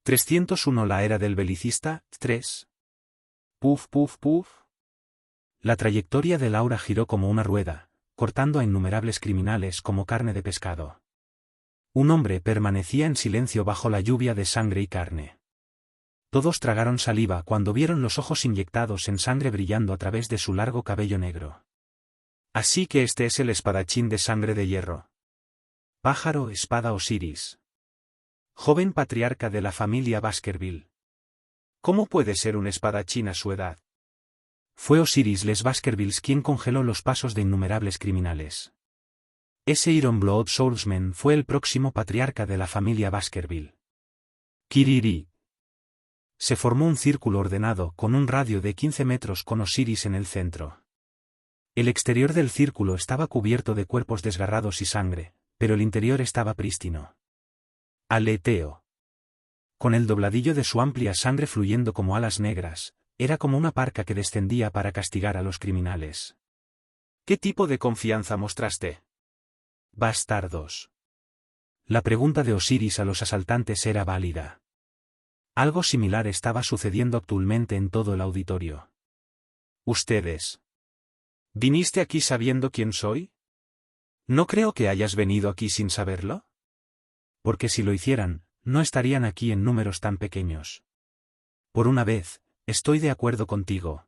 301 La era del belicista, 3. Puf puf puf. La trayectoria de Laura giró como una rueda, cortando a innumerables criminales como carne de pescado. Un hombre permanecía en silencio bajo la lluvia de sangre y carne. Todos tragaron saliva cuando vieron los ojos inyectados en sangre brillando a través de su largo cabello negro. Así que este es el espadachín de sangre de hierro. Pájaro espada Osiris. Joven patriarca de la familia Baskerville. ¿Cómo puede ser un espadachín a su edad? Fue Osiris les Baskervilles quien congeló los pasos de innumerables criminales. Ese Iron Blood Soulsman fue el próximo patriarca de la familia Baskerville. Kiriri. Se formó un círculo ordenado con un radio de 15 metros con Osiris en el centro. El exterior del círculo estaba cubierto de cuerpos desgarrados y sangre, pero el interior estaba prístino. Aleteo. Con el dobladillo de su amplia sangre fluyendo como alas negras, era como una parca que descendía para castigar a los criminales. ¿Qué tipo de confianza mostraste? Bastardos. La pregunta de Osiris a los asaltantes era válida. Algo similar estaba sucediendo actualmente en todo el auditorio. ¿Ustedes? ¿Viniste aquí sabiendo quién soy? No creo que hayas venido aquí sin saberlo. Porque si lo hicieran, no estarían aquí en números tan pequeños. Por una vez, estoy de acuerdo contigo.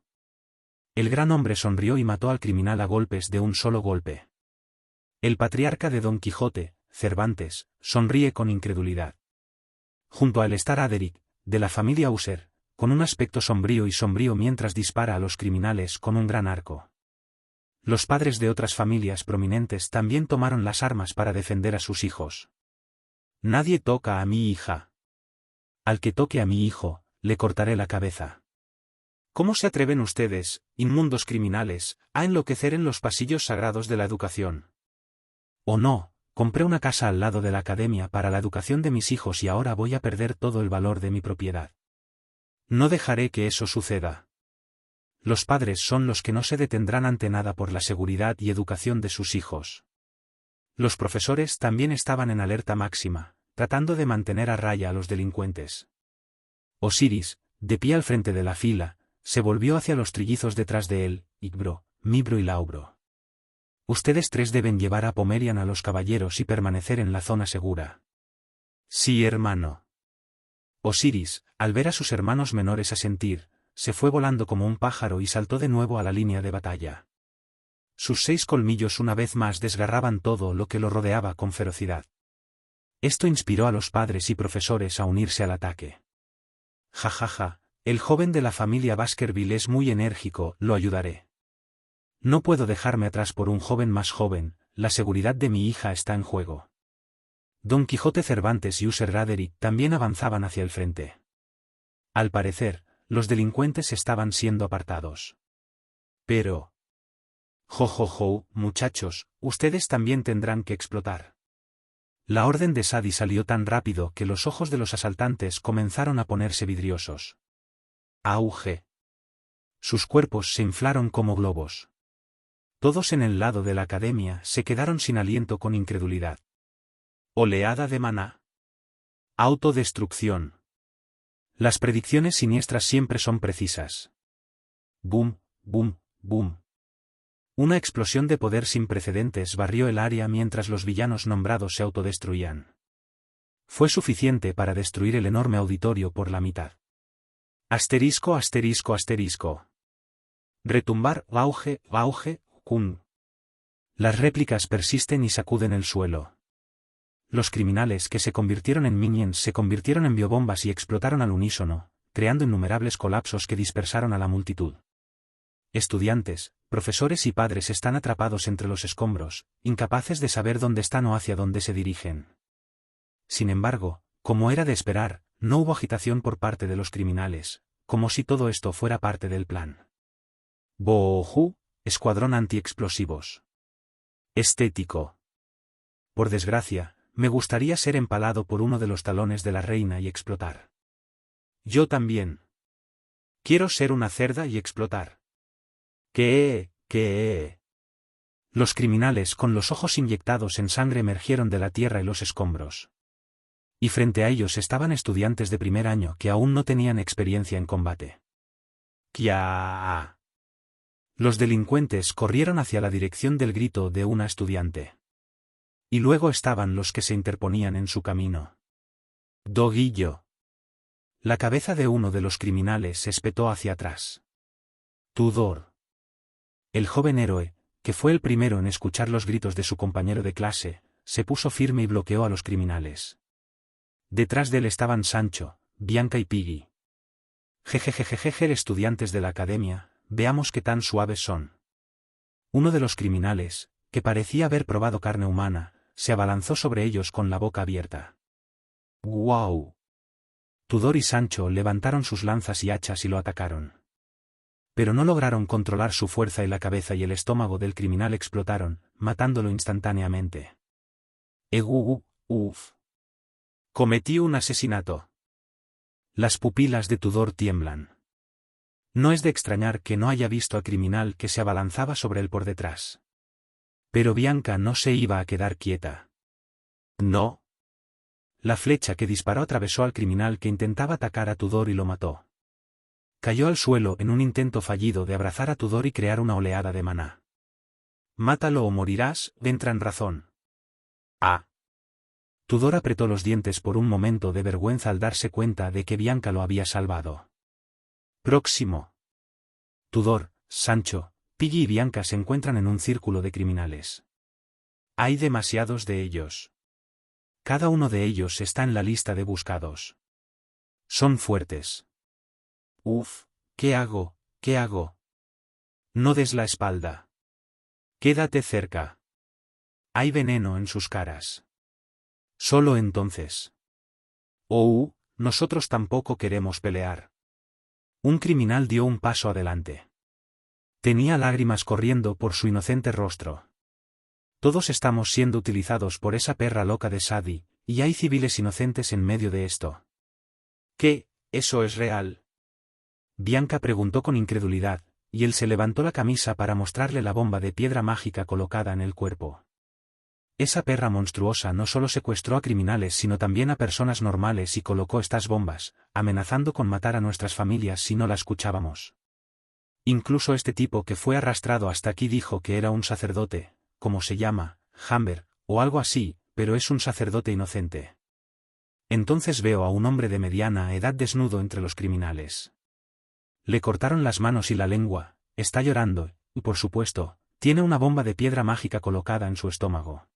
El gran hombre sonrió y mató al criminal a golpes de un solo golpe. El patriarca de Don Quijote, Cervantes, sonríe con incredulidad. Junto a él está Aderic, de la familia User, con un aspecto sombrío mientras dispara a los criminales con un gran arco. Los padres de otras familias prominentes también tomaron las armas para defender a sus hijos. Nadie toca a mi hija. Al que toque a mi hijo, le cortaré la cabeza. ¿Cómo se atreven ustedes, inmundos criminales, a enloquecer en los pasillos sagrados de la educación? Oh no, compré una casa al lado de la academia para la educación de mis hijos y ahora voy a perder todo el valor de mi propiedad. No dejaré que eso suceda. Los padres son los que no se detendrán ante nada por la seguridad y educación de sus hijos. Los profesores también estaban en alerta máxima, tratando de mantener a raya a los delincuentes. Osiris, de pie al frente de la fila, se volvió hacia los trillizos detrás de él, Igbro, Mibro y Laubro. Ustedes tres deben llevar a Pomerian a los caballeros y permanecer en la zona segura. Sí, hermano. Osiris, al ver a sus hermanos menores asentir, se fue volando como un pájaro y saltó de nuevo a la línea de batalla. Sus 6 colmillos una vez más desgarraban todo lo que lo rodeaba con ferocidad. Esto inspiró a los padres y profesores a unirse al ataque. Ja ja ja, el joven de la familia Baskerville es muy enérgico, lo ayudaré. No puedo dejarme atrás por un joven más joven, la seguridad de mi hija está en juego. Don Quijote Cervantes y User Raderick también avanzaban hacia el frente. Al parecer, los delincuentes estaban siendo apartados. Pero... Jo, muchachos, ustedes también tendrán que explotar. La orden de Sadie salió tan rápido que los ojos de los asaltantes comenzaron a ponerse vidriosos. Auge. Sus cuerpos se inflaron como globos. Todos en el lado de la academia se quedaron sin aliento con incredulidad. Oleada de maná. Autodestrucción. Las predicciones siniestras siempre son precisas. Boom, boom, boom. Una explosión de poder sin precedentes barrió el área mientras los villanos nombrados se autodestruían. Fue suficiente para destruir el enorme auditorio por la mitad. Asterisco. Retumbar, auge, kun. Las réplicas persisten y sacuden el suelo. Los criminales que se convirtieron en minions se convirtieron en biobombas y explotaron al unísono, creando innumerables colapsos que dispersaron a la multitud. Estudiantes, profesores y padres están atrapados entre los escombros, incapaces de saber dónde están o hacia dónde se dirigen. Sin embargo, como era de esperar, no hubo agitación por parte de los criminales, como si todo esto fuera parte del plan. Booju, escuadrón antiexplosivos. Estético. Por desgracia, me gustaría ser empalado por uno de los talones de la reina y explotar. Yo también. Quiero ser una cerda y explotar. ¿Qué? Los criminales con los ojos inyectados en sangre emergieron de la tierra y los escombros. Y frente a ellos estaban estudiantes de primer año que aún no tenían experiencia en combate. ¡Kia! Los delincuentes corrieron hacia la dirección del grito de una estudiante. Y luego estaban los que se interponían en su camino. Doguillo. La cabeza de uno de los criminales espetó hacia atrás. Tudor. El joven héroe, que fue el primero en escuchar los gritos de su compañero de clase, se puso firme y bloqueó a los criminales. Detrás de él estaban Sancho, Bianca y Piggy. Jejejejeje, estudiantes de la academia, veamos qué tan suaves son. Uno de los criminales, que parecía haber probado carne humana, se abalanzó sobre ellos con la boca abierta. ¡Guau! Tudor y Sancho levantaron sus lanzas y hachas y lo atacaron. Pero no lograron controlar su fuerza y la cabeza y el estómago del criminal explotaron, matándolo instantáneamente. Uf. Cometí un asesinato. Las pupilas de Tudor tiemblan. No es de extrañar que no haya visto al criminal que se abalanzaba sobre él por detrás. Pero Bianca no se iba a quedar quieta. No. La flecha que disparó atravesó al criminal que intentaba atacar a Tudor y lo mató. Cayó al suelo en un intento fallido de abrazar a Tudor y crear una oleada de maná. Mátalo o morirás, entra en razón. Ah. Tudor apretó los dientes por un momento de vergüenza al darse cuenta de que Bianca lo había salvado. Próximo. Tudor, Sancho, Piggy y Bianca se encuentran en un círculo de criminales. Hay demasiados de ellos. Cada uno de ellos está en la lista de buscados. Son fuertes. Uf, ¿qué hago? ¿Qué hago? No des la espalda. Quédate cerca. Hay veneno en sus caras. Solo entonces. Oh, nosotros tampoco queremos pelear. Un criminal dio un paso adelante. Tenía lágrimas corriendo por su inocente rostro. Todos estamos siendo utilizados por esa perra loca de Sadie, y hay civiles inocentes en medio de esto. ¿Qué? ¿Eso es real? Bianca preguntó con incredulidad, y él se levantó la camisa para mostrarle la bomba de piedra mágica colocada en el cuerpo. Esa perra monstruosa no solo secuestró a criminales sino también a personas normales y colocó estas bombas, amenazando con matar a nuestras familias si no la escuchábamos. Incluso este tipo que fue arrastrado hasta aquí dijo que era un sacerdote, como se llama, Humber, o algo así, pero es un sacerdote inocente. Entonces veo a un hombre de mediana edad desnudo entre los criminales. Le cortaron las manos y la lengua, está llorando, y por supuesto, tiene una bomba de piedra mágica colocada en su estómago.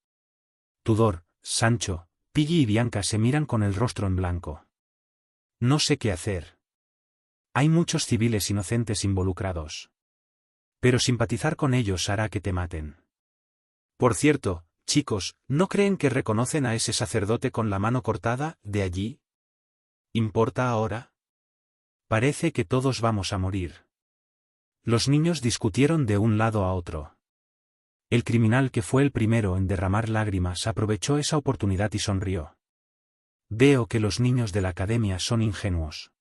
Tudor, Sancho, Piggy y Bianca se miran con el rostro en blanco. No sé qué hacer. Hay muchos civiles inocentes involucrados. Pero simpatizar con ellos hará que te maten. Por cierto, chicos, ¿no creen que reconocen a ese sacerdote con la mano cortada, de allí? ¿Importa ahora? Parece que todos vamos a morir. Los niños discutieron de un lado a otro. El criminal que fue el primero en derramar lágrimas aprovechó esa oportunidad y sonrió. Veo que los niños de la academia son ingenuos.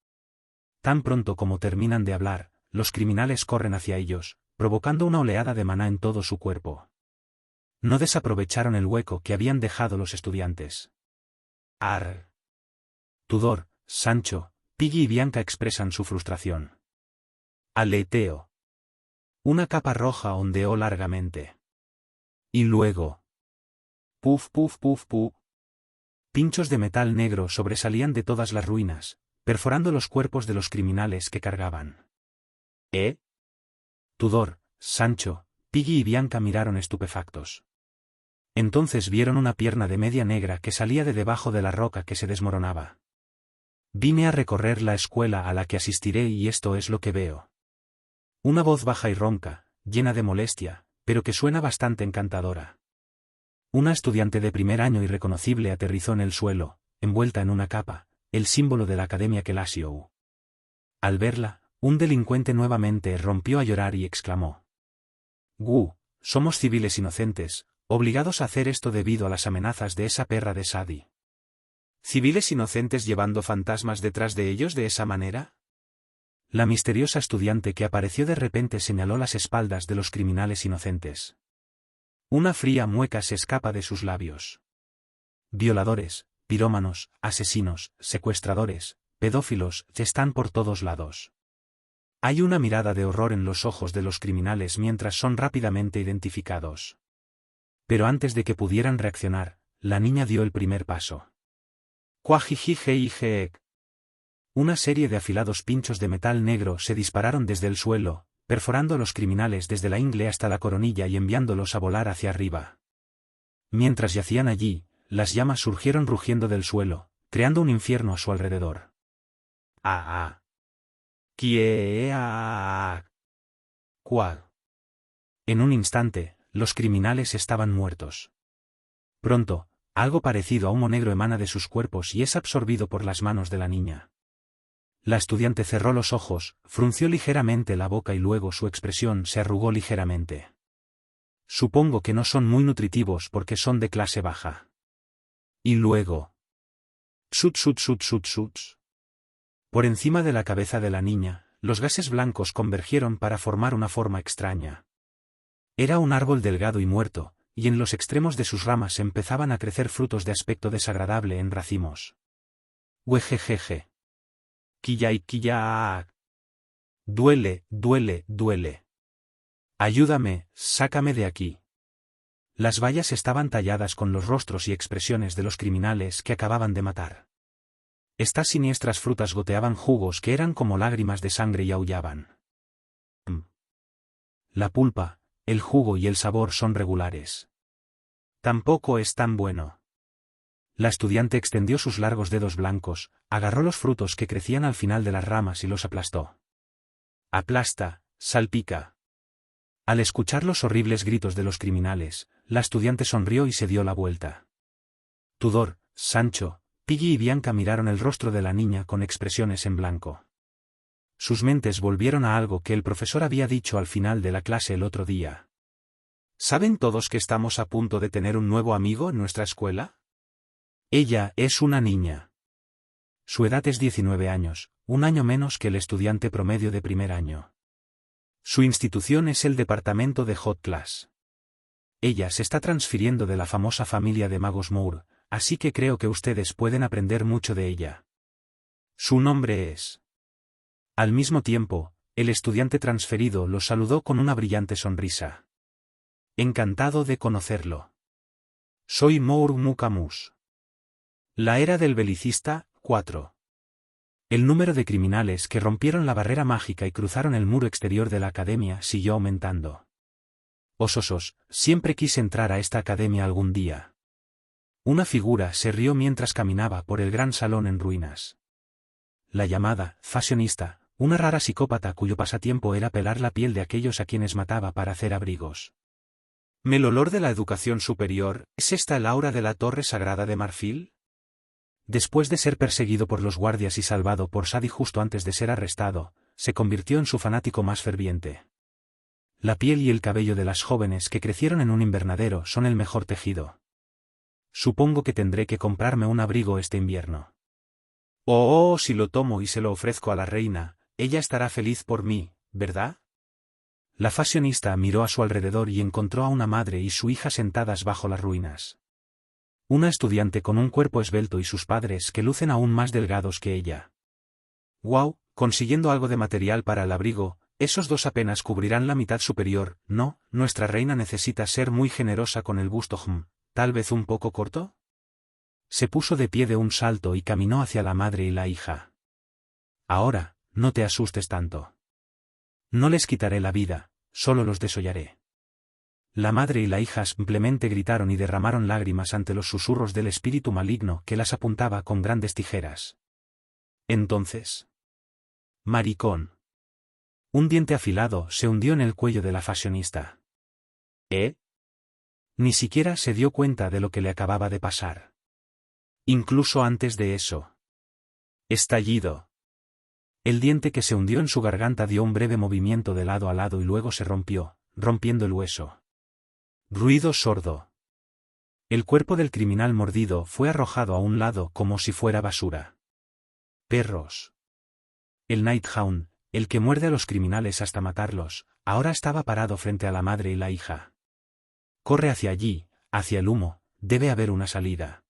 Tan pronto como terminan de hablar, los criminales corren hacia ellos, provocando una oleada de maná en todo su cuerpo. No desaprovecharon el hueco que habían dejado los estudiantes. Arr. Tudor, Sancho, Piggy y Bianca expresan su frustración. Aleteo. Una capa roja ondeó largamente. Y luego. Puf puf puf puf. Pinchos de metal negro sobresalían de todas las ruinas, perforando los cuerpos de los criminales que cargaban. ¿Eh? Tudor, Sancho, Piggy y Bianca miraron estupefactos. Entonces vieron una pierna de media negra que salía de debajo de la roca que se desmoronaba. Vine a recorrer la escuela a la que asistiré y esto es lo que veo. Una voz baja y ronca, llena de molestia, pero que suena bastante encantadora. Una estudiante de primer año irreconocible aterrizó en el suelo, envuelta en una capa, el símbolo de la Academia Kelasio. Al verla, un delincuente nuevamente rompió a llorar y exclamó. «Gu, somos civiles inocentes, obligados a hacer esto debido a las amenazas de esa perra de Sadie». ¿Civiles inocentes llevando fantasmas detrás de ellos de esa manera? La misteriosa estudiante que apareció de repente señaló las espaldas de los criminales inocentes. Una fría mueca se escapa de sus labios. Violadores, pirómanos, asesinos, secuestradores, pedófilos, están por todos lados. Hay una mirada de horror en los ojos de los criminales mientras son rápidamente identificados. Pero antes de que pudieran reaccionar, la niña dio el primer paso. Cuajijijeijek. Una serie de afilados pinchos de metal negro se dispararon desde el suelo, perforando a los criminales desde la ingle hasta la coronilla y enviándolos a volar hacia arriba. Mientras yacían allí, las llamas surgieron rugiendo del suelo, creando un infierno a su alrededor. ¡Ah! ¡Quiea! ¡Cuál! En un instante, los criminales estaban muertos. Pronto, algo parecido a humo negro emana de sus cuerpos y es absorbido por las manos de la niña. La estudiante cerró los ojos, frunció ligeramente la boca y luego su expresión se arrugó ligeramente. Supongo que no son muy nutritivos porque son de clase baja. Y luego. Suts. Por encima de la cabeza de la niña, los gases blancos convergieron para formar una forma extraña. Era un árbol delgado y muerto, y en los extremos de sus ramas empezaban a crecer frutos de aspecto desagradable en racimos. Uejejeje. Quilla. Duele. Ayúdame, sácame de aquí. Las vallas estaban talladas con los rostros y expresiones de los criminales que acababan de matar. Estas siniestras frutas goteaban jugos que eran como lágrimas de sangre y aullaban. La pulpa, el jugo y el sabor son regulares. Tampoco es tan bueno. La estudiante extendió sus largos dedos blancos, agarró los frutos que crecían al final de las ramas y los aplastó. Aplasta, salpica. Al escuchar los horribles gritos de los criminales, la estudiante sonrió y se dio la vuelta. Tudor, Sancho, Piggy y Bianca miraron el rostro de la niña con expresiones en blanco. Sus mentes volvieron a algo que el profesor había dicho al final de la clase el otro día. ¿Saben todos que estamos a punto de tener un nuevo amigo en nuestra escuela? Ella es una niña. Su edad es 19 años, un año menos que el estudiante promedio de primer año. Su institución es el departamento de Hot Class. Ella se está transfiriendo de la famosa familia de magos Moore, así que creo que ustedes pueden aprender mucho de ella. Su nombre es. Al mismo tiempo, el estudiante transferido lo saludó con una brillante sonrisa. Encantado de conocerlo. Soy Moore Mukamus. La era del belicista, 4. El número de criminales que rompieron la barrera mágica y cruzaron el muro exterior de la academia siguió aumentando. Ososos, siempre quise entrar a esta academia algún día. Una figura se rió mientras caminaba por el gran salón en ruinas. La llamada fashionista, una rara psicópata cuyo pasatiempo era pelar la piel de aquellos a quienes mataba para hacer abrigos. ¿El olor de la educación superior, es esta el aura de la Torre Sagrada de Marfil? Después de ser perseguido por los guardias y salvado por Sadie justo antes de ser arrestado, se convirtió en su fanático más ferviente. La piel y el cabello de las jóvenes que crecieron en un invernadero son el mejor tejido. Supongo que tendré que comprarme un abrigo este invierno. Si lo tomo y se lo ofrezco a la reina, ella estará feliz por mí, ¿verdad? La fashionista miró a su alrededor y encontró a una madre y su hija sentadas bajo las ruinas. Una estudiante con un cuerpo esbelto y sus padres que lucen aún más delgados que ella. ¡Guau! Consiguiendo algo de material para el abrigo, esos dos apenas cubrirán la mitad superior. No, nuestra reina necesita ser muy generosa con el busto. ¿Tal vez un poco corto? Se puso de pie de un salto y caminó hacia la madre y la hija. Ahora, no te asustes tanto. No les quitaré la vida, solo los desollaré. La madre y la hija simplemente gritaron y derramaron lágrimas ante los susurros del espíritu maligno que las apuntaba con grandes tijeras. Entonces. Maricón. Un diente afilado se hundió en el cuello de la fashionista. Ni siquiera se dio cuenta de lo que le acababa de pasar. Incluso antes de eso. Estallido. El diente que se hundió en su garganta dio un breve movimiento de lado a lado y luego se rompió, rompiendo el hueso. Ruido sordo. El cuerpo del criminal mordido fue arrojado a un lado como si fuera basura. Perros. El Nighthound, el que muerde a los criminales hasta matarlos, ahora estaba parado frente a la madre y la hija. Corre hacia allí, hacia el humo, debe haber una salida.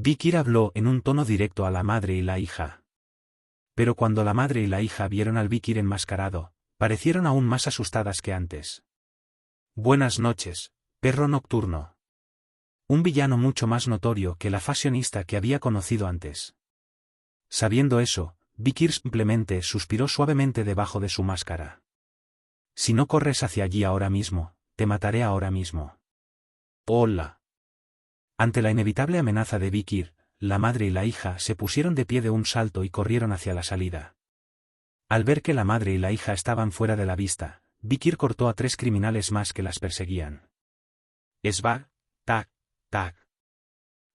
Vikir habló en un tono directo a la madre y la hija. Pero cuando la madre y la hija vieron al Vikir enmascarado, parecieron aún más asustadas que antes. Buenas noches, perro nocturno. Un villano mucho más notorio que la fashionista que había conocido antes. Sabiendo eso, Vikir simplemente suspiró suavemente debajo de su máscara. Si no corres hacia allí ahora mismo, te mataré ahora mismo. Hola. Ante la inevitable amenaza de Vikir, la madre y la hija se pusieron de pie de un salto y corrieron hacia la salida. Al ver que la madre y la hija estaban fuera de la vista, Vikir cortó a 3 criminales más que las perseguían. Svag, tac, tac.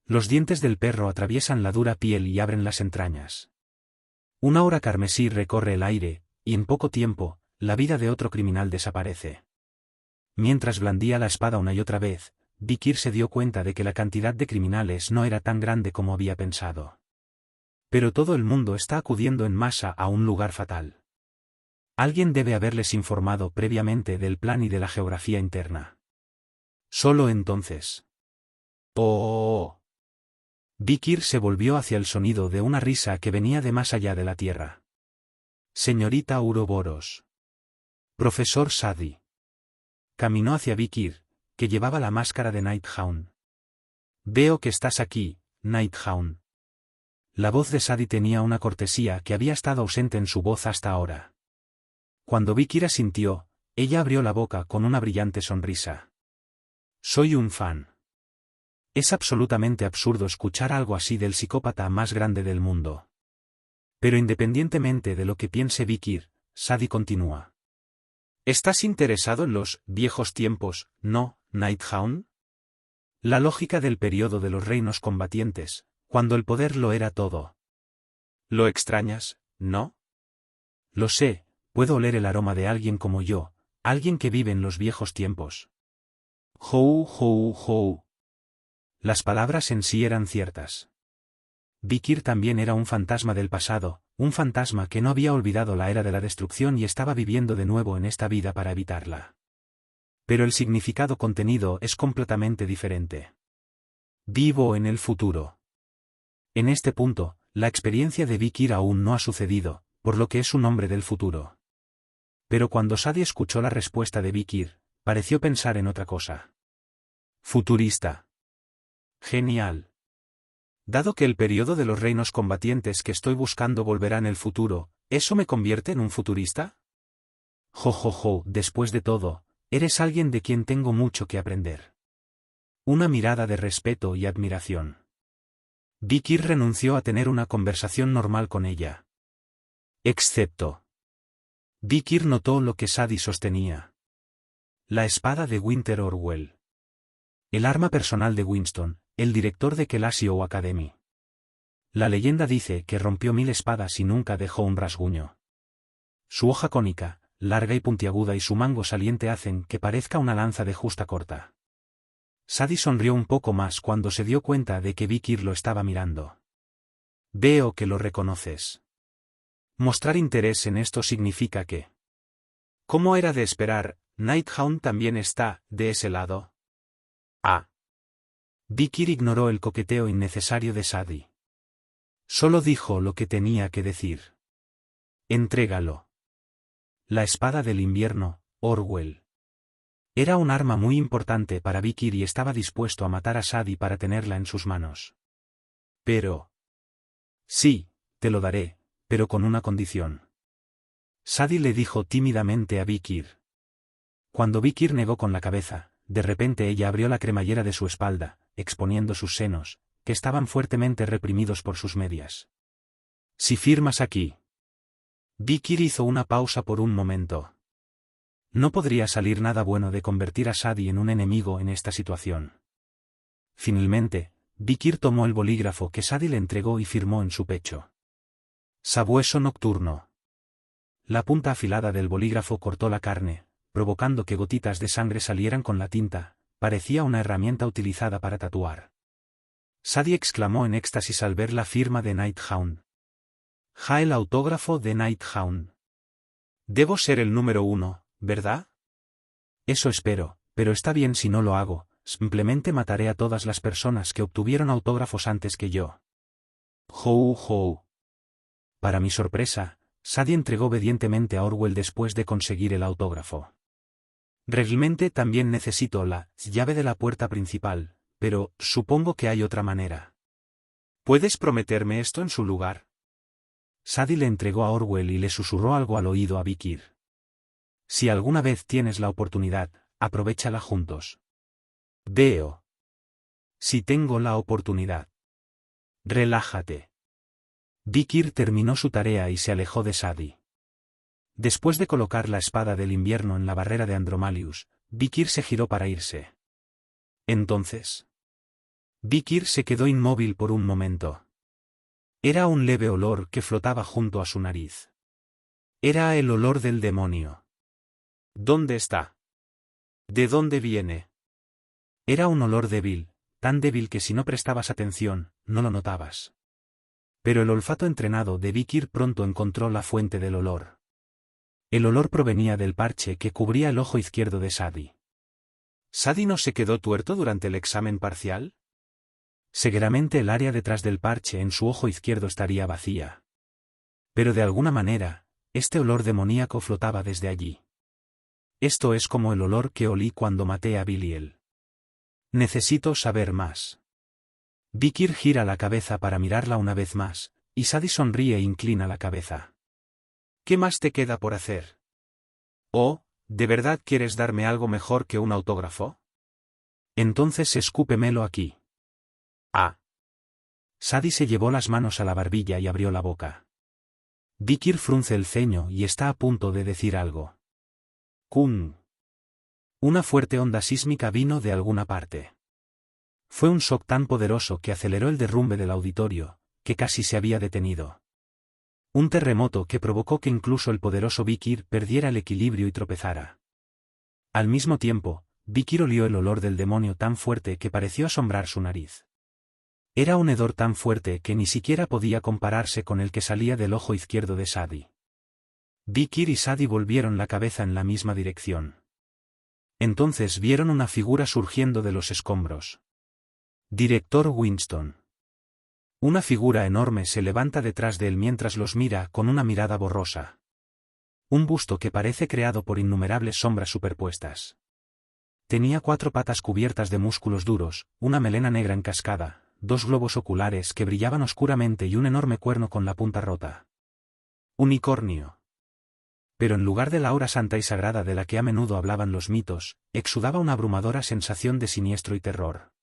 Los dientes del perro atraviesan la dura piel y abren las entrañas. Una aura carmesí recorre el aire, y en poco tiempo, la vida de otro criminal desaparece. Mientras blandía la espada una y otra vez, Vikir se dio cuenta de que la cantidad de criminales no era tan grande como había pensado. Pero todo el mundo está acudiendo en masa a un lugar fatal. Alguien debe haberles informado previamente del plan y de la geografía interna. Solo entonces. ¡Oh! Vikir se volvió hacia el sonido de una risa que venía de más allá de la tierra. Señorita Ouroboros. Profesor Sadi. Caminó hacia Vikir, que llevaba la máscara de Nighthound. Veo que estás aquí, Nighthound. La voz de Sadi tenía una cortesía que había estado ausente en su voz hasta ahora. Cuando Vikir asintió, ella abrió la boca con una brillante sonrisa. Soy un fan. Es absolutamente absurdo escuchar algo así del psicópata más grande del mundo. Pero independientemente de lo que piense Vikir, Sadi continúa. ¿Estás interesado en los viejos tiempos, no, Nighthound? La lógica del periodo de los reinos combatientes, cuando el poder lo era todo. ¿Lo extrañas, no? Lo sé, puedo oler el aroma de alguien como yo, alguien que vive en los viejos tiempos. Hou, hou, hou. Las palabras en sí eran ciertas. Vikir también era un fantasma del pasado, un fantasma que no había olvidado la era de la destrucción y estaba viviendo de nuevo en esta vida para evitarla. Pero el significado contenido es completamente diferente. Vivo en el futuro. En este punto, la experiencia de Vikir aún no ha sucedido, por lo que es un hombre del futuro. Pero cuando Sadi escuchó la respuesta de Vikir, pareció pensar en otra cosa. Futurista. Genial. Dado que el periodo de los reinos combatientes que estoy buscando volverá en el futuro, ¿eso me convierte en un futurista? Jo, después de todo, eres alguien de quien tengo mucho que aprender. Una mirada de respeto y admiración. Vikir renunció a tener una conversación normal con ella. Excepto. Vikir notó lo que Sadi sostenía. La espada de Winter Orwell. El arma personal de Winston, el director de Kelasio Academy. La leyenda dice que rompió 1000 espadas y nunca dejó un rasguño. Su hoja cónica, larga y puntiaguda y su mango saliente hacen que parezca una lanza de justa corta. Sadi sonrió un poco más cuando se dio cuenta de que Vikir lo estaba mirando. Veo que lo reconoces. Mostrar interés en esto significa que... ¿Cómo era de esperar, Nighthound también está de ese lado? Ah. Vikir ignoró el coqueteo innecesario de Sadi. Solo dijo lo que tenía que decir. Entrégalo. La espada del invierno, Orwell. Era un arma muy importante para Vikir y estaba dispuesto a matar a Sadi para tenerla en sus manos. Pero... Sí, te lo daré, pero con una condición. Sadi le dijo tímidamente a Vikir. Cuando Vikir negó con la cabeza, de repente ella abrió la cremallera de su espalda, exponiendo sus senos, que estaban fuertemente reprimidos por sus medias. Si firmas aquí. Vikir hizo una pausa por un momento. No podría salir nada bueno de convertir a Sadi en un enemigo en esta situación. Finalmente, Vikir tomó el bolígrafo que Sadi le entregó y firmó en su pecho. Sabueso nocturno. La punta afilada del bolígrafo cortó la carne, provocando que gotitas de sangre salieran con la tinta. Parecía una herramienta utilizada para tatuar. Sadi exclamó en éxtasis al ver la firma de Nighthound. Ja, el autógrafo de Nighthound. Debo ser el número 1, ¿verdad? Eso espero, pero está bien si no lo hago, simplemente mataré a todas las personas que obtuvieron autógrafos antes que yo. Hou hou. Para mi sorpresa, Sadie entregó obedientemente a Orwell después de conseguir el autógrafo. Realmente también necesito la llave de la puerta principal, pero supongo que hay otra manera. ¿Puedes prometerme esto en su lugar? Sadie le entregó a Orwell y le susurró algo al oído a Vikir. Si alguna vez tienes la oportunidad, aprovéchala juntos. Veo. Si tengo la oportunidad. Relájate. Vikir terminó su tarea y se alejó de Sadie. Después de colocar la espada del invierno en la barrera de Andromalius, Vikir se giró para irse. Entonces, Vikir se quedó inmóvil por un momento. Era un leve olor que flotaba junto a su nariz. Era el olor del demonio. ¿Dónde está? ¿De dónde viene? Era un olor débil, tan débil que si no prestabas atención, no lo notabas. Pero el olfato entrenado de Vikir pronto encontró la fuente del olor. El olor provenía del parche que cubría el ojo izquierdo de Sadie. ¿Sadie no se quedó tuerto durante el examen parcial? Seguramente el área detrás del parche en su ojo izquierdo estaría vacía. Pero de alguna manera, este olor demoníaco flotaba desde allí. Esto es como el olor que olí cuando maté a Biliel. Necesito saber más. Vikir gira la cabeza para mirarla una vez más, y Sadie sonríe e inclina la cabeza. ¿Qué más te queda por hacer? Oh, ¿de verdad quieres darme algo mejor que un autógrafo? Entonces escúpemelo aquí. Ah. Sadie se llevó las manos a la barbilla y abrió la boca. Vikir frunce el ceño y está a punto de decir algo. ¡Kun! Una fuerte onda sísmica vino de alguna parte. Fue un shock tan poderoso que aceleró el derrumbe del auditorio, que casi se había detenido. Un terremoto que provocó que incluso el poderoso Vikir perdiera el equilibrio y tropezara. Al mismo tiempo, Vikir olió el olor del demonio tan fuerte que pareció asombrar su nariz. Era un hedor tan fuerte que ni siquiera podía compararse con el que salía del ojo izquierdo de Sadie. Vikir y Sadie volvieron la cabeza en la misma dirección. Entonces vieron una figura surgiendo de los escombros. Director Winston. Una figura enorme se levanta detrás de él mientras los mira con una mirada borrosa. Un busto que parece creado por innumerables sombras superpuestas. Tenía 4 patas cubiertas de músculos duros, una melena negra en cascada, 2 globos oculares que brillaban oscuramente y un enorme cuerno con la punta rota. Unicornio. Pero en lugar de la aura santa y sagrada de la que a menudo hablaban los mitos, exudaba una abrumadora sensación de siniestro y terror.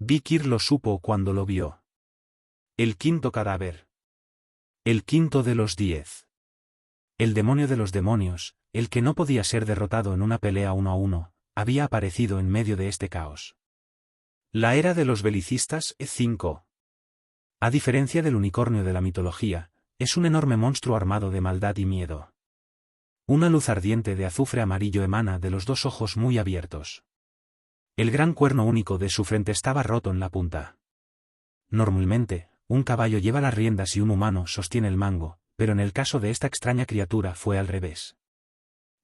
Vikir lo supo cuando lo vio. El quinto cadáver. El quinto de los 10. El demonio de los demonios, el que no podía ser derrotado en una pelea 1 a 1, había aparecido en medio de este caos. La era de los belicistas E5. A diferencia del unicornio de la mitología, es un enorme monstruo armado de maldad y miedo. Una luz ardiente de azufre amarillo emana de los 2 ojos muy abiertos. El gran cuerno único de su frente estaba roto en la punta. Normalmente, un caballo lleva las riendas y un humano sostiene el mango, pero en el caso de esta extraña criatura fue al revés.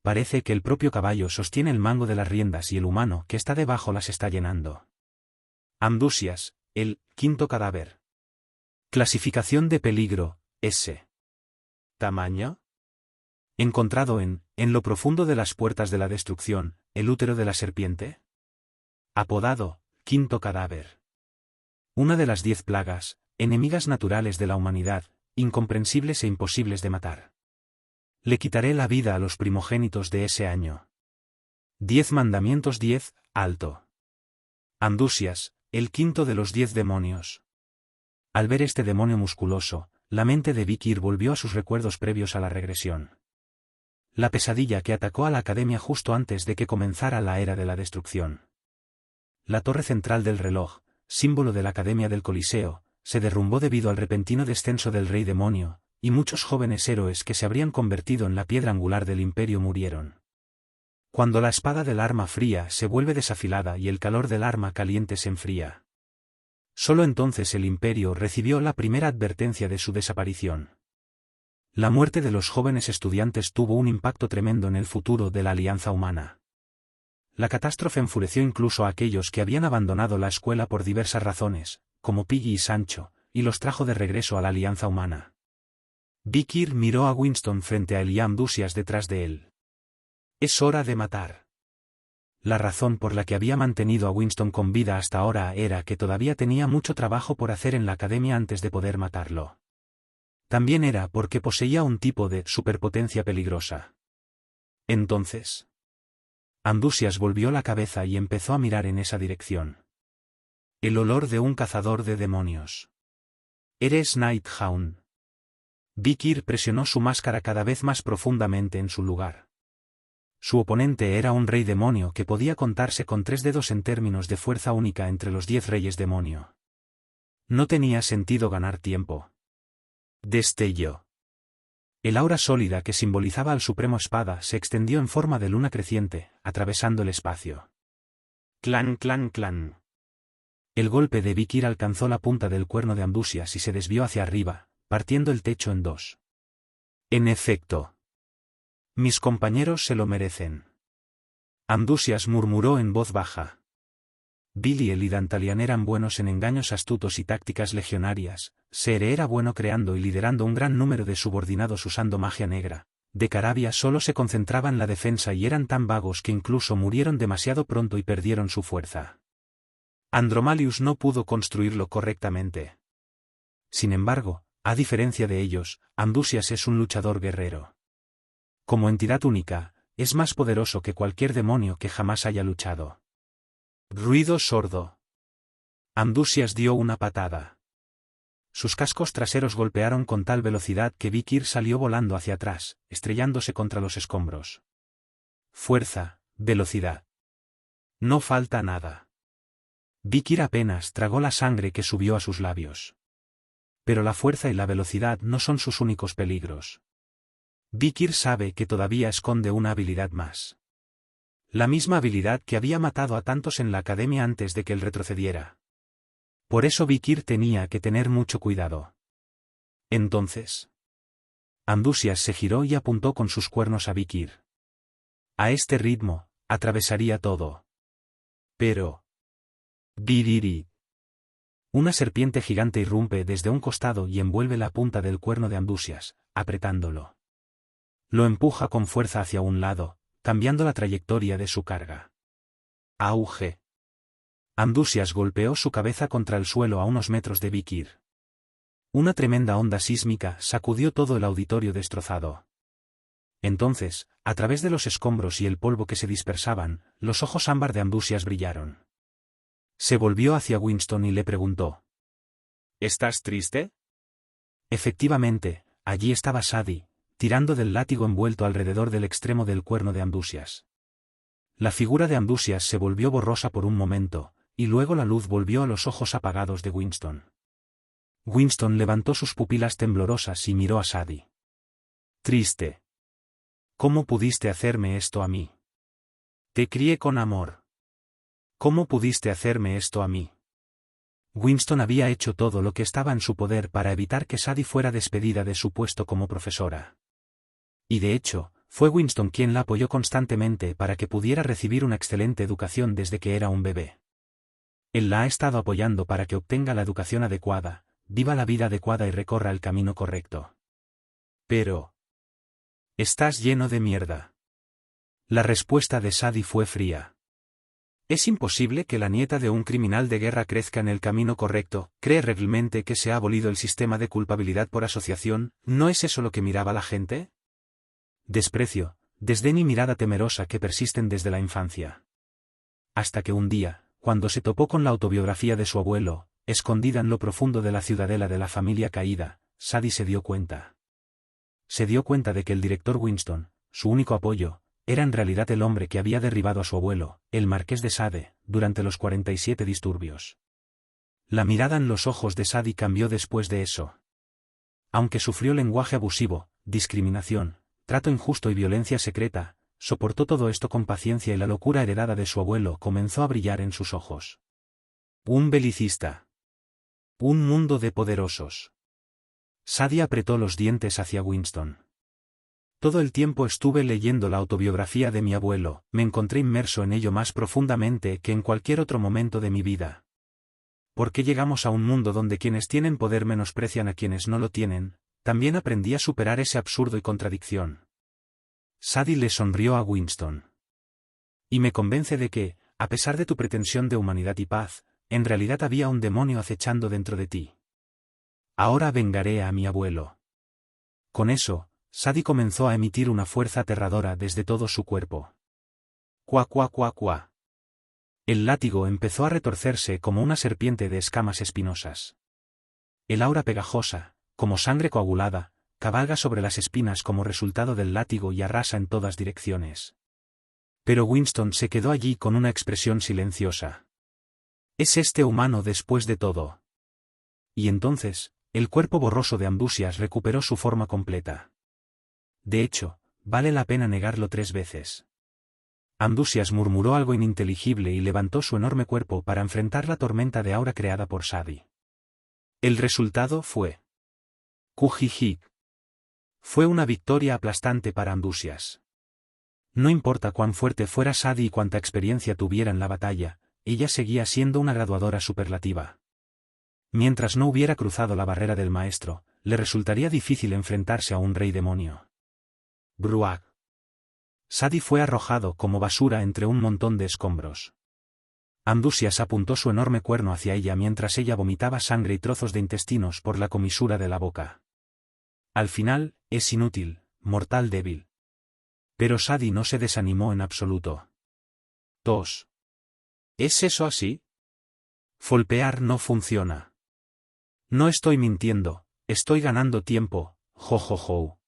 Parece que el propio caballo sostiene el mango de las riendas y el humano que está debajo las está llenando. Amdusias, el quinto cadáver. Clasificación de peligro, S. Tamaño. Encontrado en lo profundo de las puertas de la destrucción, el útero de la serpiente. Apodado, quinto cadáver. Una de las 10 plagas, enemigas naturales de la humanidad, incomprensibles e imposibles de matar. Le quitaré la vida a los primogénitos de ese año. 10 mandamientos 10, alto. Amdusias, el quinto de los 10 demonios. Al ver este demonio musculoso, la mente de Vikir volvió a sus recuerdos previos a la regresión. La pesadilla que atacó a la academia justo antes de que comenzara la era de la destrucción. La torre central del reloj, símbolo de la academia del Coliseo, se derrumbó debido al repentino descenso del rey demonio, y muchos jóvenes héroes que se habrían convertido en la piedra angular del imperio murieron. Cuando la espada del arma fría se vuelve desafilada y el calor del arma caliente se enfría. Solo entonces el imperio recibió la primera advertencia de su desaparición. La muerte de los jóvenes estudiantes tuvo un impacto tremendo en el futuro de la alianza humana. La catástrofe enfureció incluso a aquellos que habían abandonado la escuela por diversas razones, como Piggy y Sancho, y los trajo de regreso a la alianza humana. Vikir miró a Winston frente a él y a Amdusias detrás de él. Es hora de matar. La razón por la que había mantenido a Winston con vida hasta ahora era que todavía tenía mucho trabajo por hacer en la academia antes de poder matarlo. También era porque poseía un tipo de superpotencia peligrosa. Entonces, Amdusias volvió la cabeza y empezó a mirar en esa dirección. El olor de un cazador de demonios. Eres Nighthound. Vikir presionó su máscara cada vez más profundamente en su lugar. Su oponente era un rey demonio que podía contarse con 3 dedos en términos de fuerza única entre los 10 reyes demonio. No tenía sentido ganar tiempo. Destello. El aura sólida que simbolizaba al Supremo Espada se extendió en forma de luna creciente, atravesando el espacio. Clan, clan, clan. El golpe de Vikir alcanzó la punta del cuerno de Amdusias y se desvió hacia arriba, partiendo el techo en 2. En efecto. Mis compañeros se lo merecen. Amdusias murmuró en voz baja. Belial y Dantalian eran buenos en engaños astutos y tácticas legionarias, Sere era bueno creando y liderando un gran número de subordinados usando magia negra. De Carabia solo se concentraba en la defensa y eran tan vagos que incluso murieron demasiado pronto y perdieron su fuerza. Andromalius no pudo construirlo correctamente. Sin embargo, a diferencia de ellos, Amdusias es un luchador guerrero. Como entidad única, es más poderoso que cualquier demonio que jamás haya luchado. Ruido sordo. Amdusias dio una patada. Sus cascos traseros golpearon con tal velocidad que Vikir salió volando hacia atrás, estrellándose contra los escombros. Fuerza, velocidad. No falta nada. Vikir apenas tragó la sangre que subió a sus labios. Pero la fuerza y la velocidad no son sus únicos peligros. Vikir sabe que todavía esconde una habilidad más. La misma habilidad que había matado a tantos en la academia antes de que él retrocediera. Por eso Vikir tenía que tener mucho cuidado. Entonces, Amdusias se giró y apuntó con sus cuernos a Vikir. A este ritmo, atravesaría todo. Pero... Biriri. Una serpiente gigante irrumpe desde un costado y envuelve la punta del cuerno de Amdusias, apretándolo. Lo empuja con fuerza hacia un lado, cambiando la trayectoria de su carga. Auge. Amdusias golpeó su cabeza contra el suelo a unos metros de Vikir. Una tremenda onda sísmica sacudió todo el auditorio destrozado. Entonces, a través de los escombros y el polvo que se dispersaban, los ojos ámbar de Amdusias brillaron. Se volvió hacia Winston y le preguntó. ¿Estás triste? Efectivamente, allí estaba Sadie, tirando del látigo envuelto alrededor del extremo del cuerno de Amdusias. La figura de Amdusias se volvió borrosa por un momento, y luego la luz volvió a los ojos apagados de Winston. Winston levantó sus pupilas temblorosas y miró a Sadie. Triste. ¿Cómo pudiste hacerme esto a mí? Te crié con amor. ¿Cómo pudiste hacerme esto a mí? Winston había hecho todo lo que estaba en su poder para evitar que Sadie fuera despedida de su puesto como profesora. Y de hecho, fue Winston quien la apoyó constantemente para que pudiera recibir una excelente educación desde que era un bebé. Él la ha estado apoyando para que obtenga la educación adecuada, viva la vida adecuada y recorra el camino correcto. Pero... estás lleno de mierda. La respuesta de Sadie fue fría. Es imposible que la nieta de un criminal de guerra crezca en el camino correcto. ¿Cree realmente que se ha abolido el sistema de culpabilidad por asociación? ¿No es eso lo que miraba la gente? Desprecio, desdén y mirada temerosa que persisten desde la infancia. Hasta que un día, cuando se topó con la autobiografía de su abuelo, escondida en lo profundo de la ciudadela de la familia caída, Sadie se dio cuenta. Se dio cuenta de que el director Winston, su único apoyo, era en realidad el hombre que había derribado a su abuelo, el marqués de Sade, durante los 47 disturbios. La mirada en los ojos de Sadie cambió después de eso. Aunque sufrió lenguaje abusivo, discriminación, trato injusto y violencia secreta, soportó todo esto con paciencia y la locura heredada de su abuelo comenzó a brillar en sus ojos. Un belicista. Un mundo de poderosos. Sadie apretó los dientes hacia Winston. Todo el tiempo estuve leyendo la autobiografía de mi abuelo, me encontré inmerso en ello más profundamente que en cualquier otro momento de mi vida. ¿Por qué llegamos a un mundo donde quienes tienen poder menosprecian a quienes no lo tienen? También aprendí a superar ese absurdo y contradicción. Sadie le sonrió a Winston. Y me convence de que, a pesar de tu pretensión de humanidad y paz, en realidad había un demonio acechando dentro de ti. Ahora vengaré a mi abuelo. Con eso, Sadie comenzó a emitir una fuerza aterradora desde todo su cuerpo. Cuá cuá cuá cuá. El látigo empezó a retorcerse como una serpiente de escamas espinosas. El aura pegajosa, como sangre coagulada, cabalga sobre las espinas como resultado del látigo y arrasa en todas direcciones. Pero Winston se quedó allí con una expresión silenciosa. ¿Es este humano después de todo? Y entonces, el cuerpo borroso de Ambrosius recuperó su forma completa. De hecho, vale la pena negarlo 3 veces. Ambrosius murmuró algo ininteligible y levantó su enorme cuerpo para enfrentar la tormenta de aura creada por Sadie. El resultado fue... Kujijik. Fue una victoria aplastante para Ambrosius. No importa cuán fuerte fuera Sadie y cuánta experiencia tuviera en la batalla, ella seguía siendo una graduadora superlativa. Mientras no hubiera cruzado la barrera del maestro, le resultaría difícil enfrentarse a un rey demonio. Bruag. Sadie fue arrojado como basura entre un montón de escombros. Ambrosius apuntó su enorme cuerno hacia ella mientras ella vomitaba sangre y trozos de intestinos por la comisura de la boca. Al final, es inútil, mortal débil. Pero Sadie no se desanimó en absoluto. Tos. ¿Es eso así? Folpear no funciona. No estoy mintiendo, estoy ganando tiempo, jo jo jo.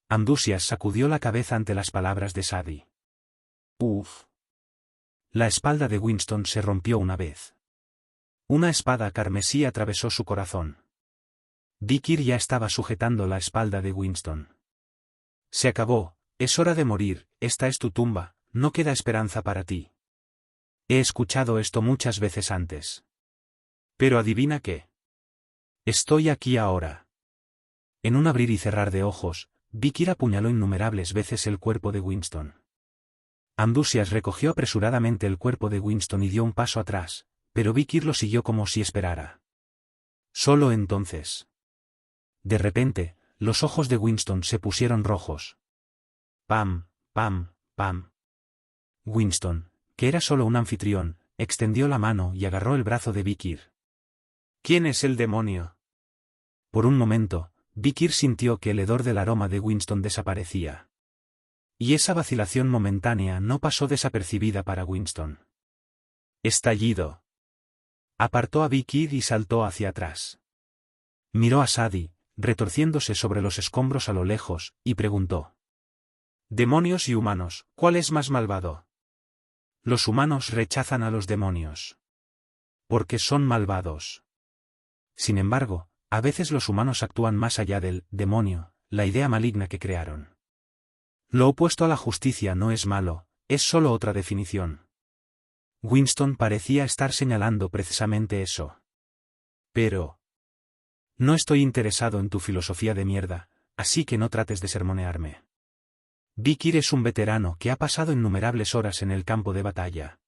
Ambrosius sacudió la cabeza ante las palabras de Sadie. Uf. La espalda de Winston se rompió una vez. Una espada carmesí atravesó su corazón. Vikir ya estaba sujetando la espalda de Winston. Se acabó, es hora de morir, esta es tu tumba, no queda esperanza para ti. He escuchado esto muchas veces antes. Pero adivina qué. Estoy aquí ahora. En un abrir y cerrar de ojos, Vikir apuñaló innumerables veces el cuerpo de Winston. Ambrosius recogió apresuradamente el cuerpo de Winston y dio un paso atrás, pero Vikir lo siguió como si esperara. Solo entonces. De repente, los ojos de Winston se pusieron rojos. Pam, pam, pam. Winston, que era solo un anfitrión, extendió la mano y agarró el brazo de Vikir. ¿Quién es el demonio? Por un momento, Vikir sintió que el hedor del aroma de Winston desaparecía. Y esa vacilación momentánea no pasó desapercibida para Winston. Estallido. Apartó a Vikir y saltó hacia atrás. Miró a Sadie, retorciéndose sobre los escombros a lo lejos, y preguntó. Demonios y humanos, ¿cuál es más malvado? Los humanos rechazan a los demonios. Porque son malvados. Sin embargo, a veces los humanos actúan más allá del demonio, la idea maligna que crearon. Lo opuesto a la justicia no es malo, es solo otra definición. Winston parecía estar señalando precisamente eso. Pero... no estoy interesado en tu filosofía de mierda, así que no trates de sermonearme. Vikir es un veterano que ha pasado innumerables horas en el campo de batalla.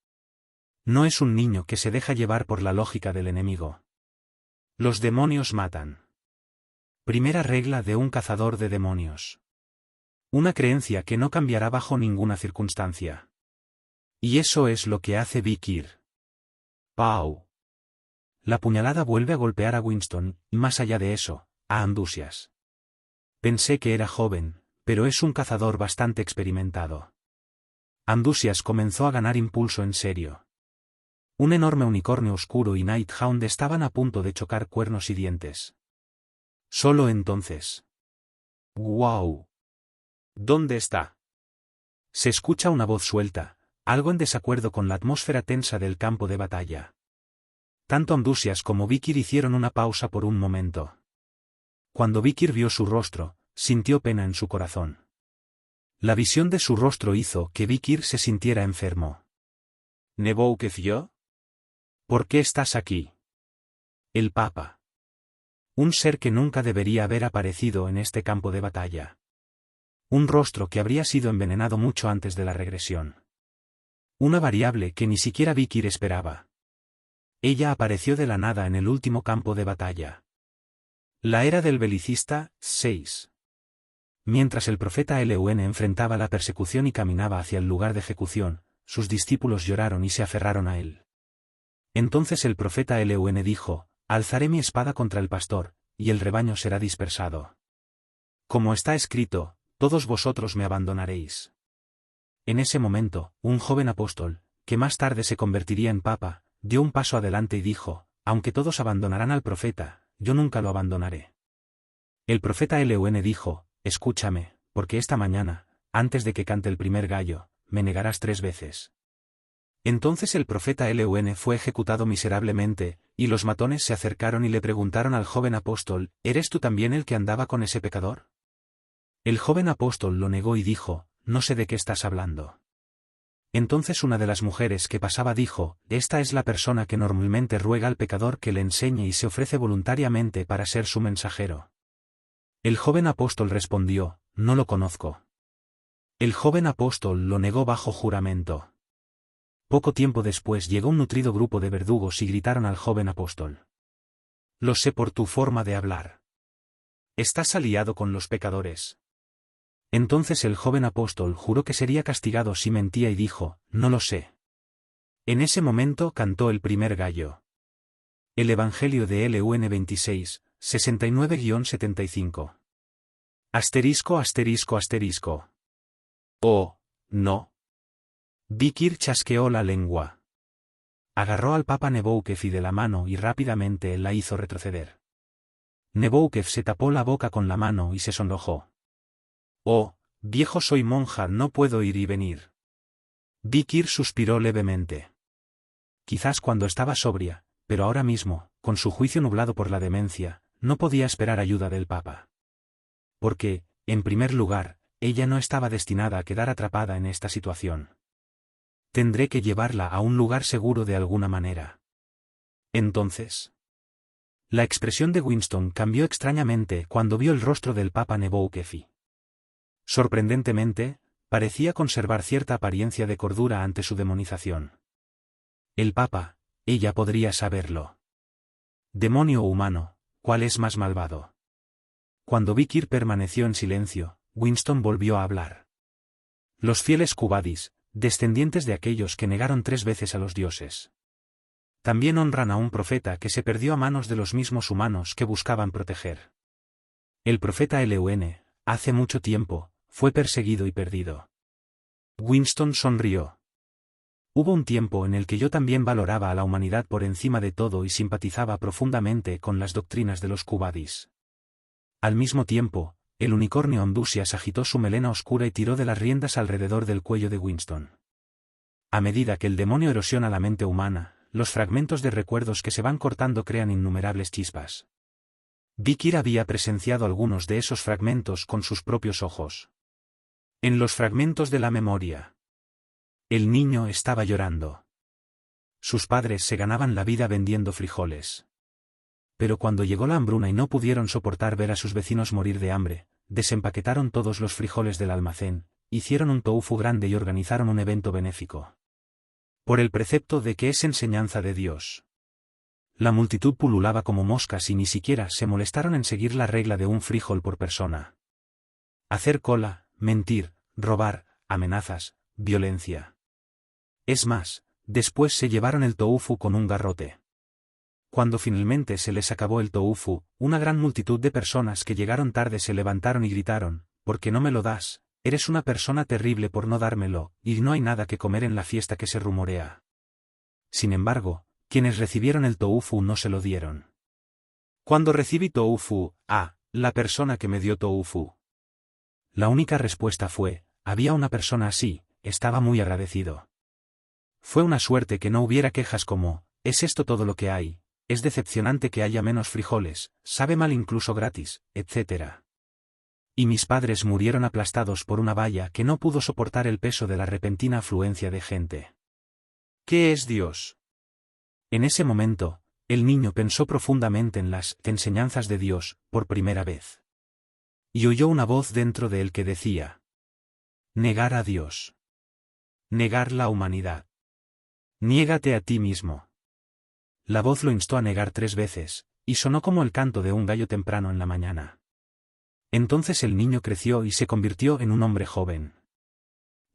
No es un niño que se deja llevar por la lógica del enemigo. Los demonios matan. Primera regla de un cazador de demonios. Una creencia que no cambiará bajo ninguna circunstancia. Y eso es lo que hace Vikir. ¡Pau! La puñalada vuelve a golpear a Winston, y más allá de eso, a Ambrosius. Pensé que era joven, pero es un cazador bastante experimentado. Ambrosius comenzó a ganar impulso en serio. Un enorme unicornio oscuro y Nighthound estaban a punto de chocar cuernos y dientes. Solo entonces. ¡Guau! ¿Dónde está? Se escucha una voz suelta, algo en desacuerdo con la atmósfera tensa del campo de batalla. Tanto Ambrosius como Vikir hicieron una pausa por un momento. Cuando Vikir vio su rostro, sintió pena en su corazón. La visión de su rostro hizo que Vikir se sintiera enfermo. ¿Neboukezio? ¿Por qué estás aquí? El Papa. Un ser que nunca debería haber aparecido en este campo de batalla. Un rostro que habría sido envenenado mucho antes de la regresión. Una variable que ni siquiera Vikir esperaba. Ella apareció de la nada en el último campo de batalla. La era del belicista, 6. Mientras el profeta Elun enfrentaba la persecución y caminaba hacia el lugar de ejecución, sus discípulos lloraron y se aferraron a él. Entonces el profeta Elun dijo: alzaré mi espada contra el pastor, y el rebaño será dispersado. Como está escrito, todos vosotros me abandonaréis. En ese momento, un joven apóstol, que más tarde se convertiría en papa, dio un paso adelante y dijo: aunque todos abandonarán al profeta, yo nunca lo abandonaré. El profeta Elun dijo: escúchame, porque esta mañana, antes de que cante el primer gallo, me negarás 3 veces. Entonces el profeta Elun fue ejecutado miserablemente, y los matones se acercaron y le preguntaron al joven apóstol: ¿eres tú también el que andaba con ese pecador? El joven apóstol lo negó y dijo: no sé de qué estás hablando. Entonces una de las mujeres que pasaba dijo: esta es la persona que normalmente ruega al pecador que le enseñe y se ofrece voluntariamente para ser su mensajero. El joven apóstol respondió: no lo conozco. El joven apóstol lo negó bajo juramento. Poco tiempo después llegó un nutrido grupo de verdugos y gritaron al joven apóstol: lo sé por tu forma de hablar. Estás aliado con los pecadores. Entonces el joven apóstol juró que sería castigado si mentía y dijo: no lo sé. En ese momento cantó el primer gallo. El Evangelio de Elun 26, 69-75. Asterisco asterisco asterisco. Oh, no. Vikir chasqueó la lengua. Agarró al papa Neboukef de la mano y rápidamente la hizo retroceder. Neboukef se tapó la boca con la mano y se sonrojó. Oh, viejo, soy monja, no puedo ir y venir. Vikir suspiró levemente. Quizás cuando estaba sobria, pero ahora mismo, con su juicio nublado por la demencia, no podía esperar ayuda del papa. Porque, en primer lugar, ella no estaba destinada a quedar atrapada en esta situación. Tendré que llevarla a un lugar seguro de alguna manera. Entonces. La expresión de Winston cambió extrañamente cuando vio el rostro del papa Neboukef. Sorprendentemente, parecía conservar cierta apariencia de cordura ante su demonización. El papa, ella podría saberlo. Demonio o humano, ¿cuál es más malvado? Cuando Vikir permaneció en silencio, Winston volvió a hablar. Los fieles Qubadis, descendientes de aquellos que negaron 3 veces a los dioses. También honran a un profeta que se perdió a manos de los mismos humanos que buscaban proteger. El profeta Elun, hace mucho tiempo, fue perseguido y perdido. Winston sonrió. Hubo un tiempo en el que yo también valoraba a la humanidad por encima de todo y simpatizaba profundamente con las doctrinas de los Qubadis. Al mismo tiempo, el unicornio Ondusias agitó su melena oscura y tiró de las riendas alrededor del cuello de Winston. A medida que el demonio erosiona la mente humana, los fragmentos de recuerdos que se van cortando crean innumerables chispas. Vikir había presenciado algunos de esos fragmentos con sus propios ojos. En los fragmentos de la memoria. El niño estaba llorando. Sus padres se ganaban la vida vendiendo frijoles. Pero cuando llegó la hambruna y no pudieron soportar ver a sus vecinos morir de hambre, desempaquetaron todos los frijoles del almacén, hicieron un tofu grande y organizaron un evento benéfico. Por el precepto de que es enseñanza de Dios. La multitud pululaba como moscas y ni siquiera se molestaron en seguir la regla de un frijol por persona. Hacer cola, mentir, robar, amenazas, violencia. Es más, después se llevaron el tofu con un garrote. Cuando finalmente se les acabó el tofu, una gran multitud de personas que llegaron tarde se levantaron y gritaron: ¿por qué no me lo das? Eres una persona terrible por no dármelo, y no hay nada que comer en la fiesta que se rumorea. Sin embargo, quienes recibieron el tofu no se lo dieron. Cuando recibí tofu, la persona que me dio tofu. La única respuesta fue: había una persona así, estaba muy agradecido. Fue una suerte que no hubiera quejas como: ¿es esto todo lo que hay? Es decepcionante que haya menos frijoles, sabe mal incluso gratis, etc. Y mis padres murieron aplastados por una valla que no pudo soportar el peso de la repentina afluencia de gente. ¿Qué es Dios? En ese momento, el niño pensó profundamente en las enseñanzas de Dios, por primera vez. Y oyó una voz dentro de él que decía: Negar a Dios. Negar la humanidad. Niégate a ti mismo. La voz lo instó a negar 3 veces, y sonó como el canto de un gallo temprano en la mañana. Entonces el niño creció y se convirtió en un hombre joven.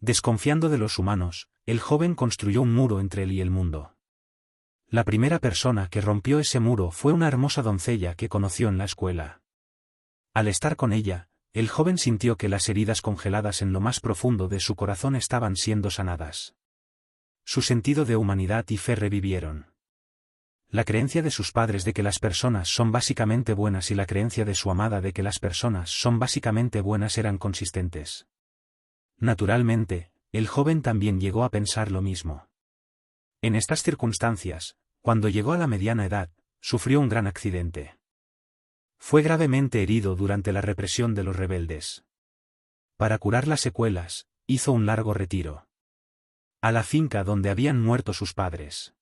Desconfiando de los humanos, el joven construyó un muro entre él y el mundo. La primera persona que rompió ese muro fue una hermosa doncella que conoció en la escuela. Al estar con ella, el joven sintió que las heridas congeladas en lo más profundo de su corazón estaban siendo sanadas. Su sentido de humanidad y fe revivieron. La creencia de sus padres de que las personas son básicamente buenas y la creencia de su amada de que las personas son básicamente buenas eran consistentes. Naturalmente, el joven también llegó a pensar lo mismo. En estas circunstancias, cuando llegó a la mediana edad, sufrió un gran accidente. Fue gravemente herido durante la represión de los rebeldes. Para curar las secuelas, hizo un largo retiro. A la finca donde habían muerto sus padres.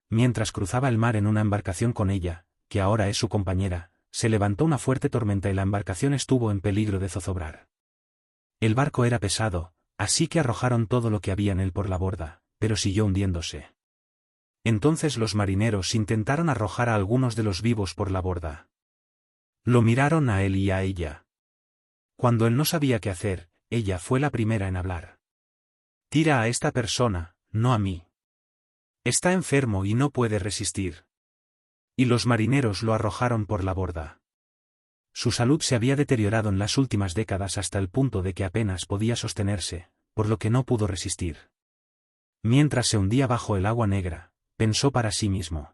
Mientras cruzaba el mar en una embarcación con ella, que ahora es su compañera, se levantó una fuerte tormenta y la embarcación estuvo en peligro de zozobrar. El barco era pesado, así que arrojaron todo lo que había en él por la borda, pero siguió hundiéndose. Entonces los marineros intentaron arrojar a algunos de los vivos por la borda. Lo miraron a él y a ella. Cuando él no sabía qué hacer, ella fue la primera en hablar. Tira a esta persona, no a mí. Está enfermo y no puede resistir. Y los marineros lo arrojaron por la borda. Su salud se había deteriorado en las últimas décadas hasta el punto de que apenas podía sostenerse, por lo que no pudo resistir. Mientras se hundía bajo el agua negra, pensó para sí mismo.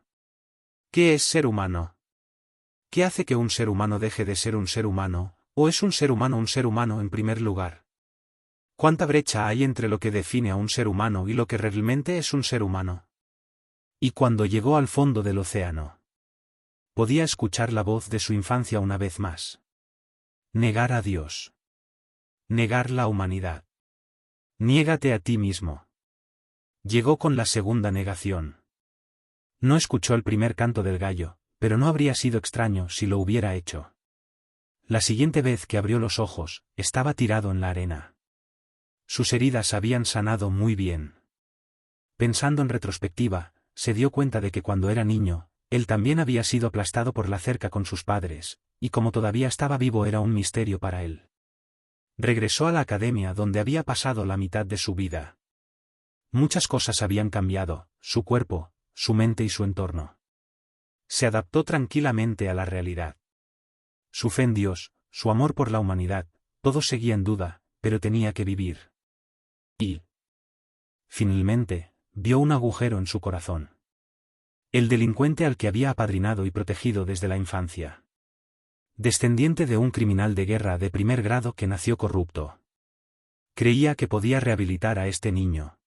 ¿Qué es ser humano? ¿Qué hace que un ser humano deje de ser un ser humano, o es un ser humano en primer lugar? ¿Cuánta brecha hay entre lo que define a un ser humano y lo que realmente es un ser humano? Y cuando llegó al fondo del océano, podía escuchar la voz de su infancia una vez más. Negar a Dios. Negar la humanidad. Niégate a ti mismo. Llegó con la segunda negación. No escuchó el primer canto del gallo, pero no habría sido extraño si lo hubiera hecho. La siguiente vez que abrió los ojos, estaba tirado en la arena. Sus heridas habían sanado muy bien. Pensando en retrospectiva, se dio cuenta de que cuando era niño, él también había sido aplastado por la cerca con sus padres, y como todavía estaba vivo era un misterio para él. Regresó a la academia donde había pasado la mitad de su vida. Muchas cosas habían cambiado, su cuerpo, su mente y su entorno. Se adaptó tranquilamente a la realidad. Su fe en Dios, su amor por la humanidad, todo seguía en duda, pero tenía que vivir. Y, finalmente, vio un agujero en su corazón. El delincuente al que había apadrinado y protegido desde la infancia. Descendiente de un criminal de guerra de primer grado que nació corrupto. Creía que podía rehabilitar a este niño.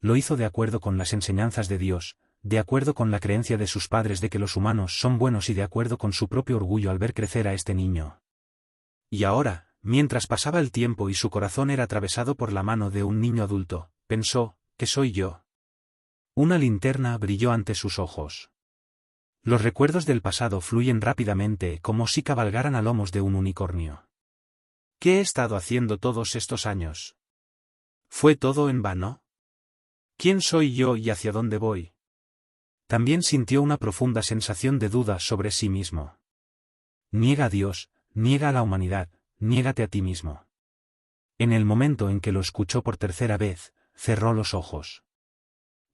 Lo hizo de acuerdo con las enseñanzas de Dios, de acuerdo con la creencia de sus padres de que los humanos son buenos y de acuerdo con su propio orgullo al ver crecer a este niño. Y ahora, mientras pasaba el tiempo y su corazón era atravesado por la mano de un niño adulto, pensó, ¿qué soy yo? Una linterna brilló ante sus ojos. Los recuerdos del pasado fluyen rápidamente como si cabalgaran a lomos de un unicornio. ¿Qué he estado haciendo todos estos años? ¿Fue todo en vano? ¿Quién soy yo y hacia dónde voy? También sintió una profunda sensación de duda sobre sí mismo. Niega a Dios, niega a la humanidad, niégate a ti mismo. En el momento en que lo escuchó por tercera vez, cerró los ojos.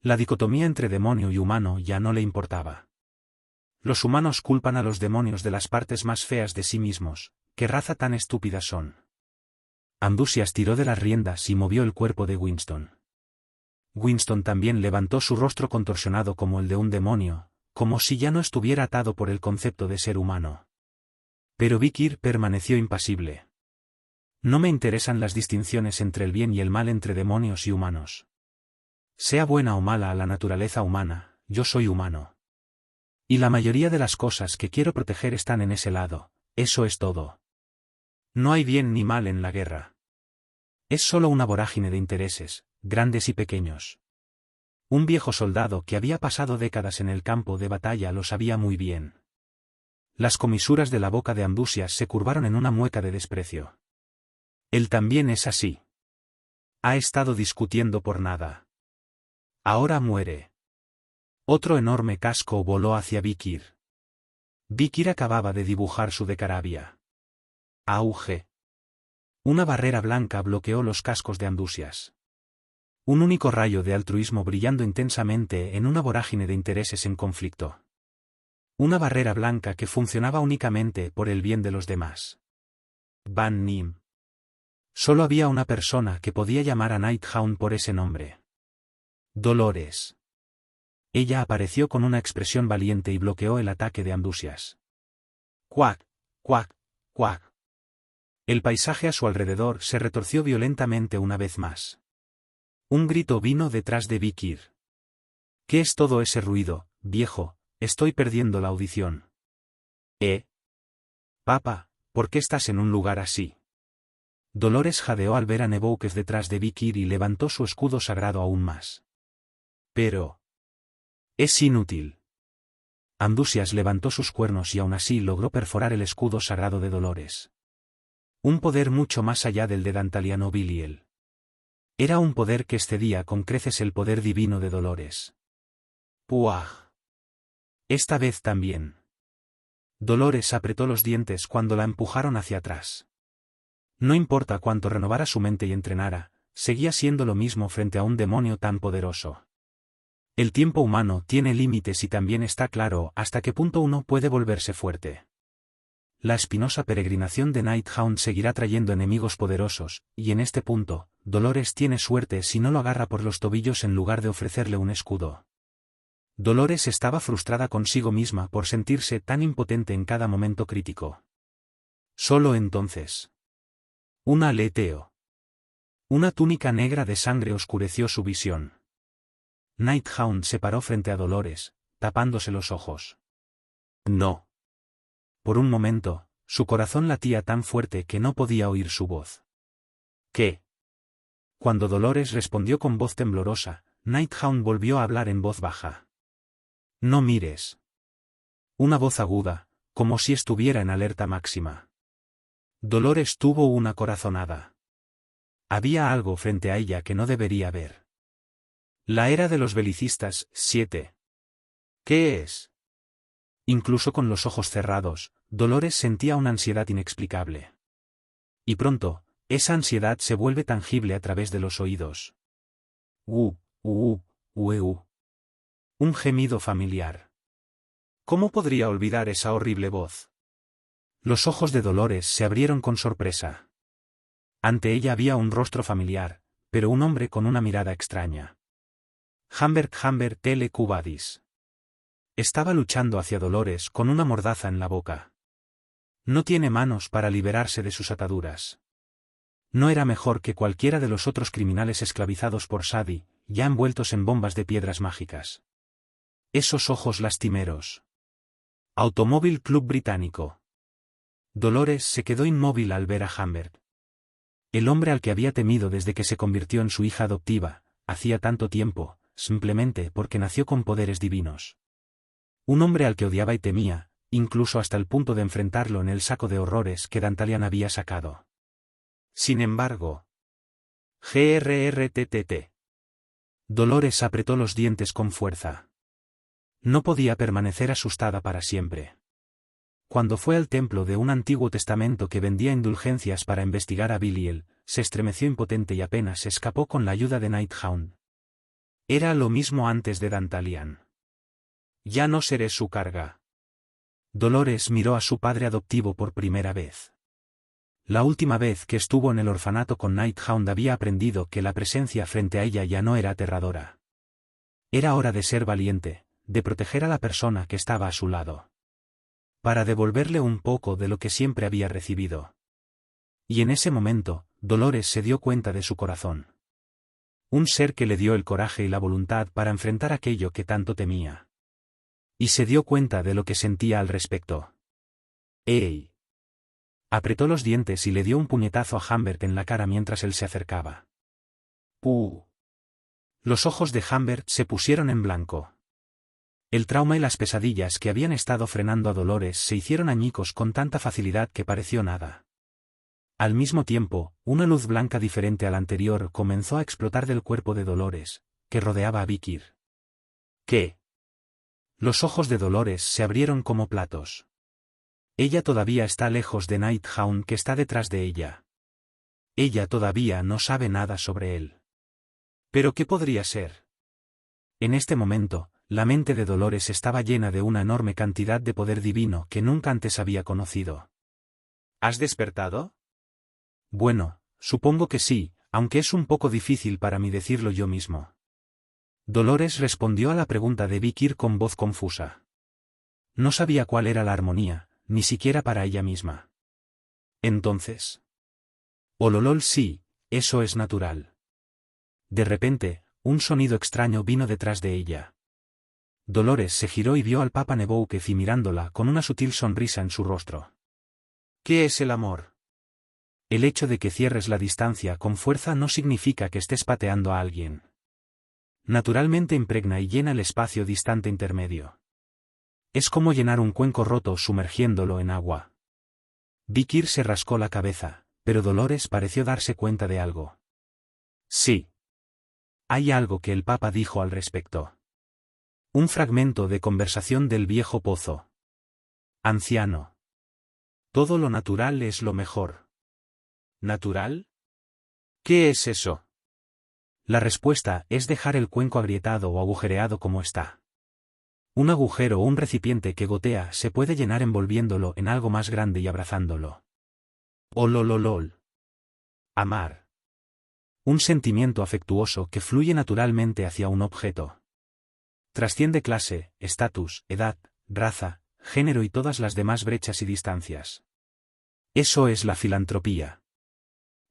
La dicotomía entre demonio y humano ya no le importaba. Los humanos culpan a los demonios de las partes más feas de sí mismos. ¿Qué raza tan estúpida son? Ambrosius tiró de las riendas y movió el cuerpo de Winston. Winston también levantó su rostro contorsionado como el de un demonio, como si ya no estuviera atado por el concepto de ser humano. Pero Vikir permaneció impasible. No me interesan las distinciones entre el bien y el mal entre demonios y humanos. Sea buena o mala la naturaleza humana, yo soy humano. Y la mayoría de las cosas que quiero proteger están en ese lado, eso es todo. No hay bien ni mal en la guerra. Es solo una vorágine de intereses, grandes y pequeños. Un viejo soldado que había pasado décadas en el campo de batalla lo sabía muy bien. Las comisuras de la boca de Ambrosius se curvaron en una mueca de desprecio. Él también es así. Ha estado discutiendo por nada. Ahora muere. Otro enorme casco voló hacia Vikir. Vikir acababa de dibujar su decarabia. Auge. Una barrera blanca bloqueó los cascos de Andusias. Un único rayo de altruismo brillando intensamente en una vorágine de intereses en conflicto. Una barrera blanca que funcionaba únicamente por el bien de los demás. Van Nim. Solo había una persona que podía llamar a Nighthound por ese nombre. Dolores. Ella apareció con una expresión valiente y bloqueó el ataque de Andusias. Cuac, cuac, cuac. El paisaje a su alrededor se retorció violentamente una vez más. Un grito vino detrás de Vikir. ¿Qué es todo ese ruido, viejo? Estoy perdiendo la audición. Papa, ¿por qué estás en un lugar así? Dolores jadeó al ver a Nebouques detrás de Vikir y levantó su escudo sagrado aún más. Pero... es inútil. Andusias levantó sus cuernos y aún así logró perforar el escudo sagrado de Dolores. Un poder mucho más allá del de Dantaliano Biliel. Era un poder que excedía con creces el poder divino de Dolores. ¡Puaj! Esta vez también. Dolores apretó los dientes cuando la empujaron hacia atrás. No importa cuánto renovara su mente y entrenara, seguía siendo lo mismo frente a un demonio tan poderoso. El tiempo humano tiene límites y también está claro hasta qué punto uno puede volverse fuerte. La espinosa peregrinación de Nighthound seguirá trayendo enemigos poderosos, y en este punto, Dolores tiene suerte si no lo agarra por los tobillos en lugar de ofrecerle un escudo. Dolores estaba frustrada consigo misma por sentirse tan impotente en cada momento crítico. Solo entonces. Un aleteo. Una túnica negra de sangre oscureció su visión. Nighthound se paró frente a Dolores, tapándose los ojos. No. Por un momento, su corazón latía tan fuerte que no podía oír su voz. ¿Qué? Cuando Dolores respondió con voz temblorosa, Nighthound volvió a hablar en voz baja. No mires. Una voz aguda, como si estuviera en alerta máxima. Dolores tuvo una corazonada. Había algo frente a ella que no debería ver. La era de los belicistas, 7. ¿Qué es? Incluso con los ojos cerrados, Dolores sentía una ansiedad inexplicable. Y pronto, esa ansiedad se vuelve tangible a través de los oídos. Un gemido familiar. ¿Cómo podría olvidar esa horrible voz? Los ojos de Dolores se abrieron con sorpresa. Ante ella había un rostro familiar, pero un hombre con una mirada extraña. Humbert Tele Cubadis. Estaba luchando hacia Dolores con una mordaza en la boca. No tiene manos para liberarse de sus ataduras. No era mejor que cualquiera de los otros criminales esclavizados por Sadi, ya envueltos en bombas de piedras mágicas. Esos ojos lastimeros. Automóvil Club Británico. Dolores se quedó inmóvil al ver a Humbert. El hombre al que había temido desde que se convirtió en su hija adoptiva, hacía tanto tiempo, simplemente porque nació con poderes divinos. Un hombre al que odiaba y temía, incluso hasta el punto de enfrentarlo en el saco de horrores que Dantalian había sacado. Sin embargo... Grrrttt. Dolores apretó los dientes con fuerza. No podía permanecer asustada para siempre. Cuando fue al templo de un antiguo testamento que vendía indulgencias para investigar a Biliel, se estremeció impotente y apenas escapó con la ayuda de Nighthound. Era lo mismo antes de Dantalian. Ya no seré su carga. Dolores miró a su padre adoptivo por primera vez. La última vez que estuvo en el orfanato con Nighthound había aprendido que la presencia frente a ella ya no era aterradora. Era hora de ser valiente, de proteger a la persona que estaba a su lado. Para devolverle un poco de lo que siempre había recibido. Y en ese momento, Dolores se dio cuenta de su corazón. Un ser que le dio el coraje y la voluntad para enfrentar aquello que tanto temía. Y se dio cuenta de lo que sentía al respecto. ¡Ey! Apretó los dientes y le dio un puñetazo a Humbert en la cara mientras él se acercaba. ¡Puh! Los ojos de Humbert se pusieron en blanco. El trauma y las pesadillas que habían estado frenando a Dolores se hicieron añicos con tanta facilidad que pareció nada. Al mismo tiempo, una luz blanca diferente a la anterior comenzó a explotar del cuerpo de Dolores, que rodeaba a Vikir. ¿Qué? Los ojos de Dolores se abrieron como platos. Ella todavía está lejos de Nighthound, que está detrás de ella. Ella todavía no sabe nada sobre él. ¿Pero qué podría ser? En este momento, la mente de Dolores estaba llena de una enorme cantidad de poder divino que nunca antes había conocido. ¿Has despertado? Bueno, supongo que sí, aunque es un poco difícil para mí decirlo yo mismo. Dolores respondió a la pregunta de Vikir con voz confusa. No sabía cuál era la armonía, ni siquiera para ella misma. Entonces. Ololol, sí, eso es natural. De repente, un sonido extraño vino detrás de ella. Dolores se giró y vio al Papa Neboukefi mirándola con una sutil sonrisa en su rostro. ¿Qué es el amor? El hecho de que cierres la distancia con fuerza no significa que estés pateando a alguien. Naturalmente impregna y llena el espacio distante intermedio. Es como llenar un cuenco roto sumergiéndolo en agua. Vikir se rascó la cabeza, pero Dolores pareció darse cuenta de algo. Sí. Hay algo que el Papa dijo al respecto. Un fragmento de conversación del viejo pozo. Anciano. Todo lo natural es lo mejor. ¿Natural? ¿Qué es eso? La respuesta es dejar el cuenco agrietado o agujereado como está. Un agujero o un recipiente que gotea se puede llenar envolviéndolo en algo más grande y abrazándolo. Olololol. Amar. Un sentimiento afectuoso que fluye naturalmente hacia un objeto. Trasciende clase, estatus, edad, raza, género y todas las demás brechas y distancias. Eso es la filantropía.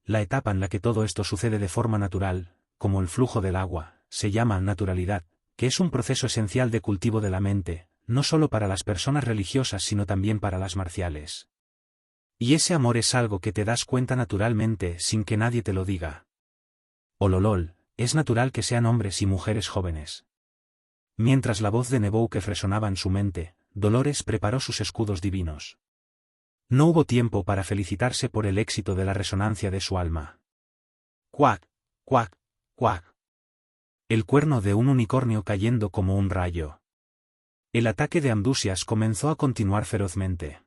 La etapa en la que todo esto sucede de forma natural, como el flujo del agua, se llama naturalidad, que es un proceso esencial de cultivo de la mente, no solo para las personas religiosas sino también para las marciales. Y ese amor es algo que te das cuenta naturalmente sin que nadie te lo diga. Ololol, es natural que sean hombres y mujeres jóvenes. Mientras la voz de Neboukefi resonaba en su mente, Dolores preparó sus escudos divinos. No hubo tiempo para felicitarse por el éxito de la resonancia de su alma. Cuac, cuac, cuac. El cuerno de un unicornio cayendo como un rayo. El ataque de Amdusias comenzó a continuar ferozmente.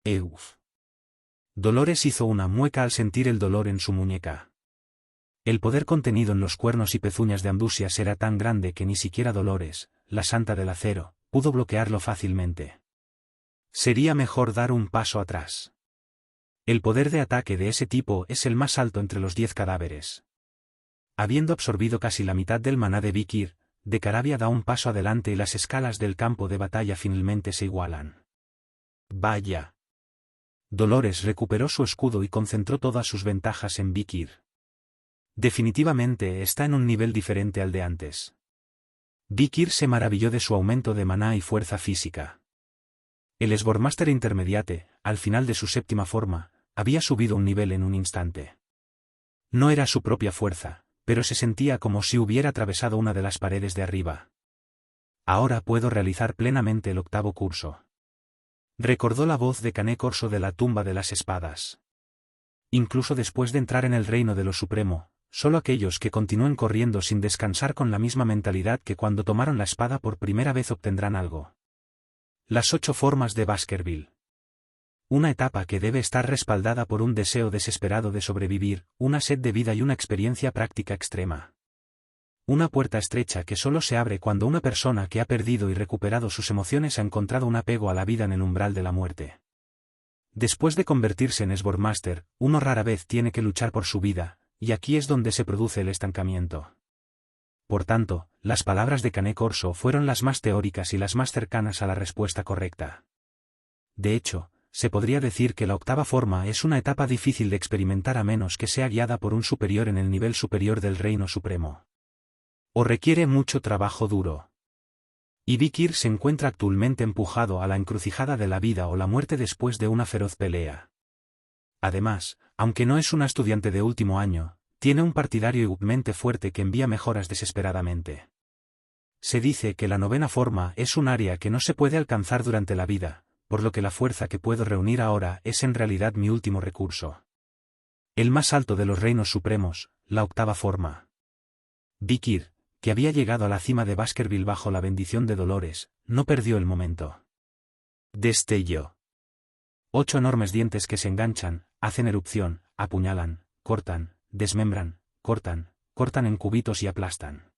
Euf. Dolores hizo una mueca al sentir el dolor en su muñeca. El poder contenido en los cuernos y pezuñas de Amdusias era tan grande que ni siquiera Dolores, la santa del acero, pudo bloquearlo fácilmente. Sería mejor dar un paso atrás. El poder de ataque de ese tipo es el más alto entre los 10 cadáveres. Habiendo absorbido casi la mitad del maná de Vikir, de Carabia da un paso adelante y las escalas del campo de batalla finalmente se igualan. Vaya. Dolores recuperó su escudo y concentró todas sus ventajas en Vikir. Definitivamente está en un nivel diferente al de antes. Vikir se maravilló de su aumento de maná y fuerza física. El Swordsmaster Intermediate, al final de su séptima forma, había subido un nivel en un instante. No era su propia fuerza, pero se sentía como si hubiera atravesado una de las paredes de arriba. Ahora puedo realizar plenamente el octavo curso. Recordó la voz de Cané Corso de la tumba de las espadas. Incluso después de entrar en el reino de lo supremo, solo aquellos que continúen corriendo sin descansar con la misma mentalidad que cuando tomaron la espada por primera vez obtendrán algo. Las 8 formas de Baskerville. Una etapa que debe estar respaldada por un deseo desesperado de sobrevivir, una sed de vida y una experiencia práctica extrema. Una puerta estrecha que solo se abre cuando una persona que ha perdido y recuperado sus emociones ha encontrado un apego a la vida en el umbral de la muerte. Después de convertirse en Swordsmaster, uno rara vez tiene que luchar por su vida, y aquí es donde se produce el estancamiento. Por tanto, las palabras de Cané Corso fueron las más teóricas y las más cercanas a la respuesta correcta. De hecho, se podría decir que la octava forma es una etapa difícil de experimentar a menos que sea guiada por un superior en el nivel superior del Reino Supremo. O requiere mucho trabajo duro. Y Vikir se encuentra actualmente empujado a la encrucijada de la vida o la muerte después de una feroz pelea. Además, aunque no es una estudiante de último año, tiene un partidario igualmente fuerte que envía mejoras desesperadamente. Se dice que la novena forma es un área que no se puede alcanzar durante la vida, por lo que la fuerza que puedo reunir ahora es en realidad mi último recurso. El más alto de los reinos supremos, la octava forma. Vikir, que había llegado a la cima de Baskerville bajo la bendición de Dolores, no perdió el momento. Destello. 8 enormes dientes que se enganchan, hacen erupción, apuñalan, cortan, desmembran, cortan en cubitos y aplastan.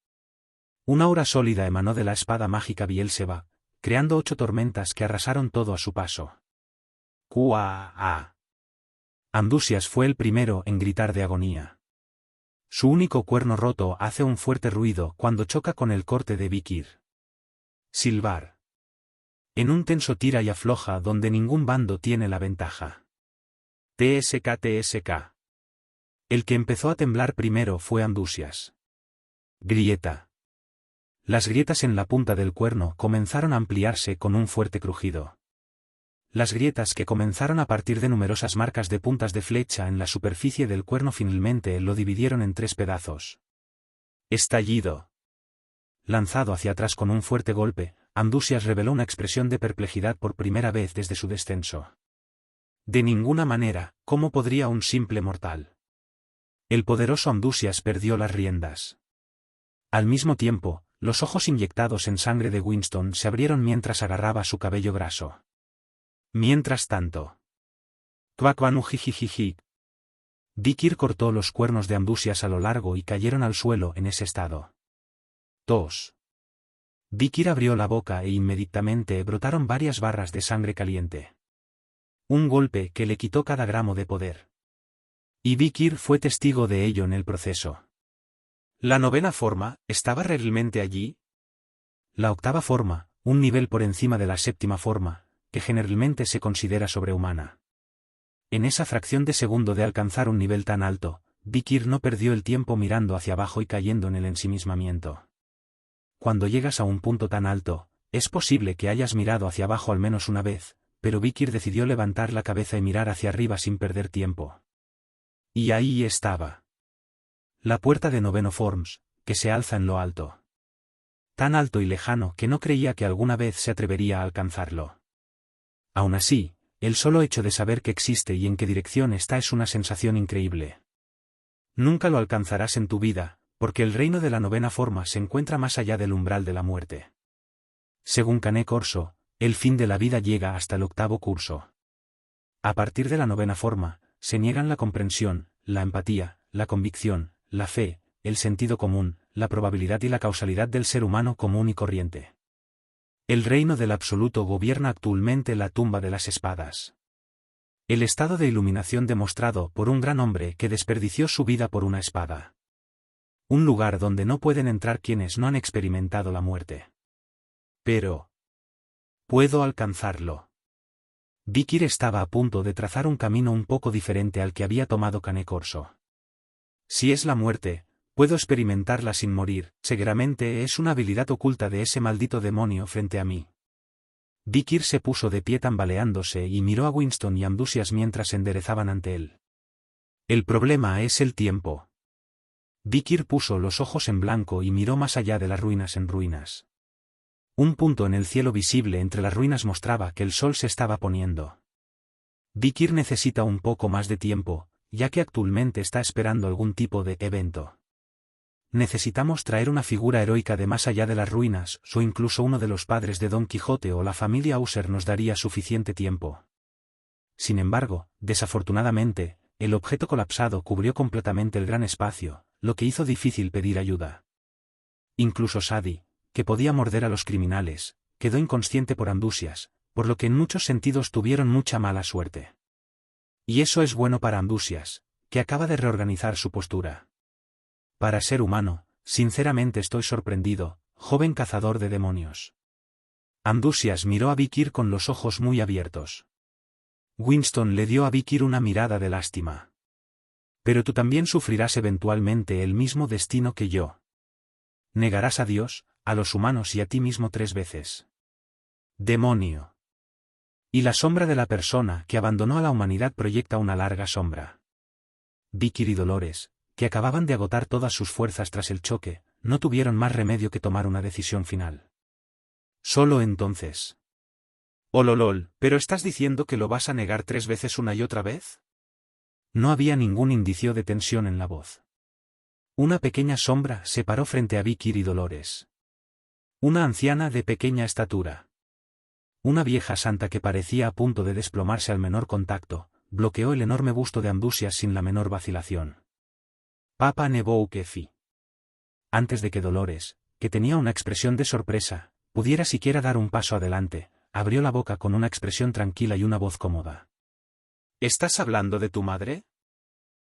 Una aura sólida emanó de la espada mágica Bielseba, creando 8 tormentas que arrasaron todo a su paso. ¡Cuaa! Andusias fue el primero en gritar de agonía. Su único cuerno roto hace un fuerte ruido cuando choca con el corte de Vikir. Silbar. En un tenso tira y afloja donde ningún bando tiene la ventaja. TSK. El que empezó a temblar primero fue Andusias. Grieta. Las grietas en la punta del cuerno comenzaron a ampliarse con un fuerte crujido. Las grietas que comenzaron a partir de numerosas marcas de puntas de flecha en la superficie del cuerno finalmente lo dividieron en 3 pedazos. Estallido. Lanzado hacia atrás con un fuerte golpe, Andusias reveló una expresión de perplejidad por primera vez desde su descenso. De ninguna manera, ¿cómo podría un simple mortal? El poderoso Andusias perdió las riendas. Al mismo tiempo, los ojos inyectados en sangre de Winston se abrieron mientras agarraba su cabello graso. Mientras tanto. Tuacuanujijijiji. Vikir cortó los cuernos de Andusias a lo largo y cayeron al suelo en ese estado. Tos. Vikir abrió la boca e inmediatamente brotaron varias barras de sangre caliente. Un golpe que le quitó cada gramo de poder. Y Vikir fue testigo de ello en el proceso. ¿La novena forma estaba realmente allí? La octava forma, un nivel por encima de la séptima forma, que generalmente se considera sobrehumana. En esa fracción de segundo de alcanzar un nivel tan alto, Vikir no perdió el tiempo mirando hacia abajo y cayendo en el ensimismamiento. Cuando llegas a un punto tan alto, es posible que hayas mirado hacia abajo al menos una vez, pero Vikir decidió levantar la cabeza y mirar hacia arriba sin perder tiempo. Y ahí estaba. La puerta de Noveno Forms, que se alza en lo alto. Tan alto y lejano que no creía que alguna vez se atrevería a alcanzarlo. Aún así, el solo hecho de saber que existe y en qué dirección está es una sensación increíble. Nunca lo alcanzarás en tu vida, porque el reino de la novena forma se encuentra más allá del umbral de la muerte. Según Cane Corso, el fin de la vida llega hasta el 8º curso. A partir de la novena forma, se niegan la comprensión, la empatía, la convicción, la fe, el sentido común, la probabilidad y la causalidad del ser humano común y corriente. El reino del absoluto gobierna actualmente la tumba de las espadas. El estado de iluminación demostrado por un gran hombre que desperdició su vida por una espada. Un lugar donde no pueden entrar quienes no han experimentado la muerte. Pero puedo alcanzarlo. Vikir estaba a punto de trazar un camino un poco diferente al que había tomado Cane Corso. Si es la muerte, puedo experimentarla sin morir, seguramente es una habilidad oculta de ese maldito demonio frente a mí. Vikir se puso de pie tambaleándose y miró a Winston y Andusias mientras se enderezaban ante él. El problema es el tiempo. Vikir puso los ojos en blanco y miró más allá de las ruinas en ruinas. Un punto en el cielo visible entre las ruinas mostraba que el sol se estaba poniendo. Vikir necesita un poco más de tiempo, ya que actualmente está esperando algún tipo de evento. Necesitamos traer una figura heroica de más allá de las ruinas, o incluso uno de los padres de Don Quijote o la familia User nos daría suficiente tiempo. Sin embargo, desafortunadamente, el objeto colapsado cubrió completamente el gran espacio, lo que hizo difícil pedir ayuda. Incluso Sadi, que podía morder a los criminales, quedó inconsciente por Andusias, por lo que en muchos sentidos tuvieron mucha mala suerte. Y eso es bueno para Andusias, que acaba de reorganizar su postura. Para ser humano, sinceramente estoy sorprendido, joven cazador de demonios. Andusias miró a Vikir con los ojos muy abiertos. Winston le dio a Vikir una mirada de lástima. Pero tú también sufrirás eventualmente el mismo destino que yo. Negarás a Dios, a los humanos y a ti mismo 3 veces. Demonio. Y la sombra de la persona que abandonó a la humanidad proyecta una larga sombra. Vikir y Dolores, que acababan de agotar todas sus fuerzas tras el choque, no tuvieron más remedio que tomar una decisión final. Solo entonces. Ololol, ¿pero estás diciendo que lo vas a negar 3 veces una y otra vez? No había ningún indicio de tensión en la voz. Una pequeña sombra se paró frente a Vicky y Dolores. Una anciana de pequeña estatura. Una vieja santa que parecía a punto de desplomarse al menor contacto, bloqueó el enorme busto de Amdusias sin la menor vacilación. Papa Nebou-Kefi. Antes de que Dolores, que tenía una expresión de sorpresa, pudiera siquiera dar un paso adelante, abrió la boca con una expresión tranquila y una voz cómoda. ¿Estás hablando de tu madre?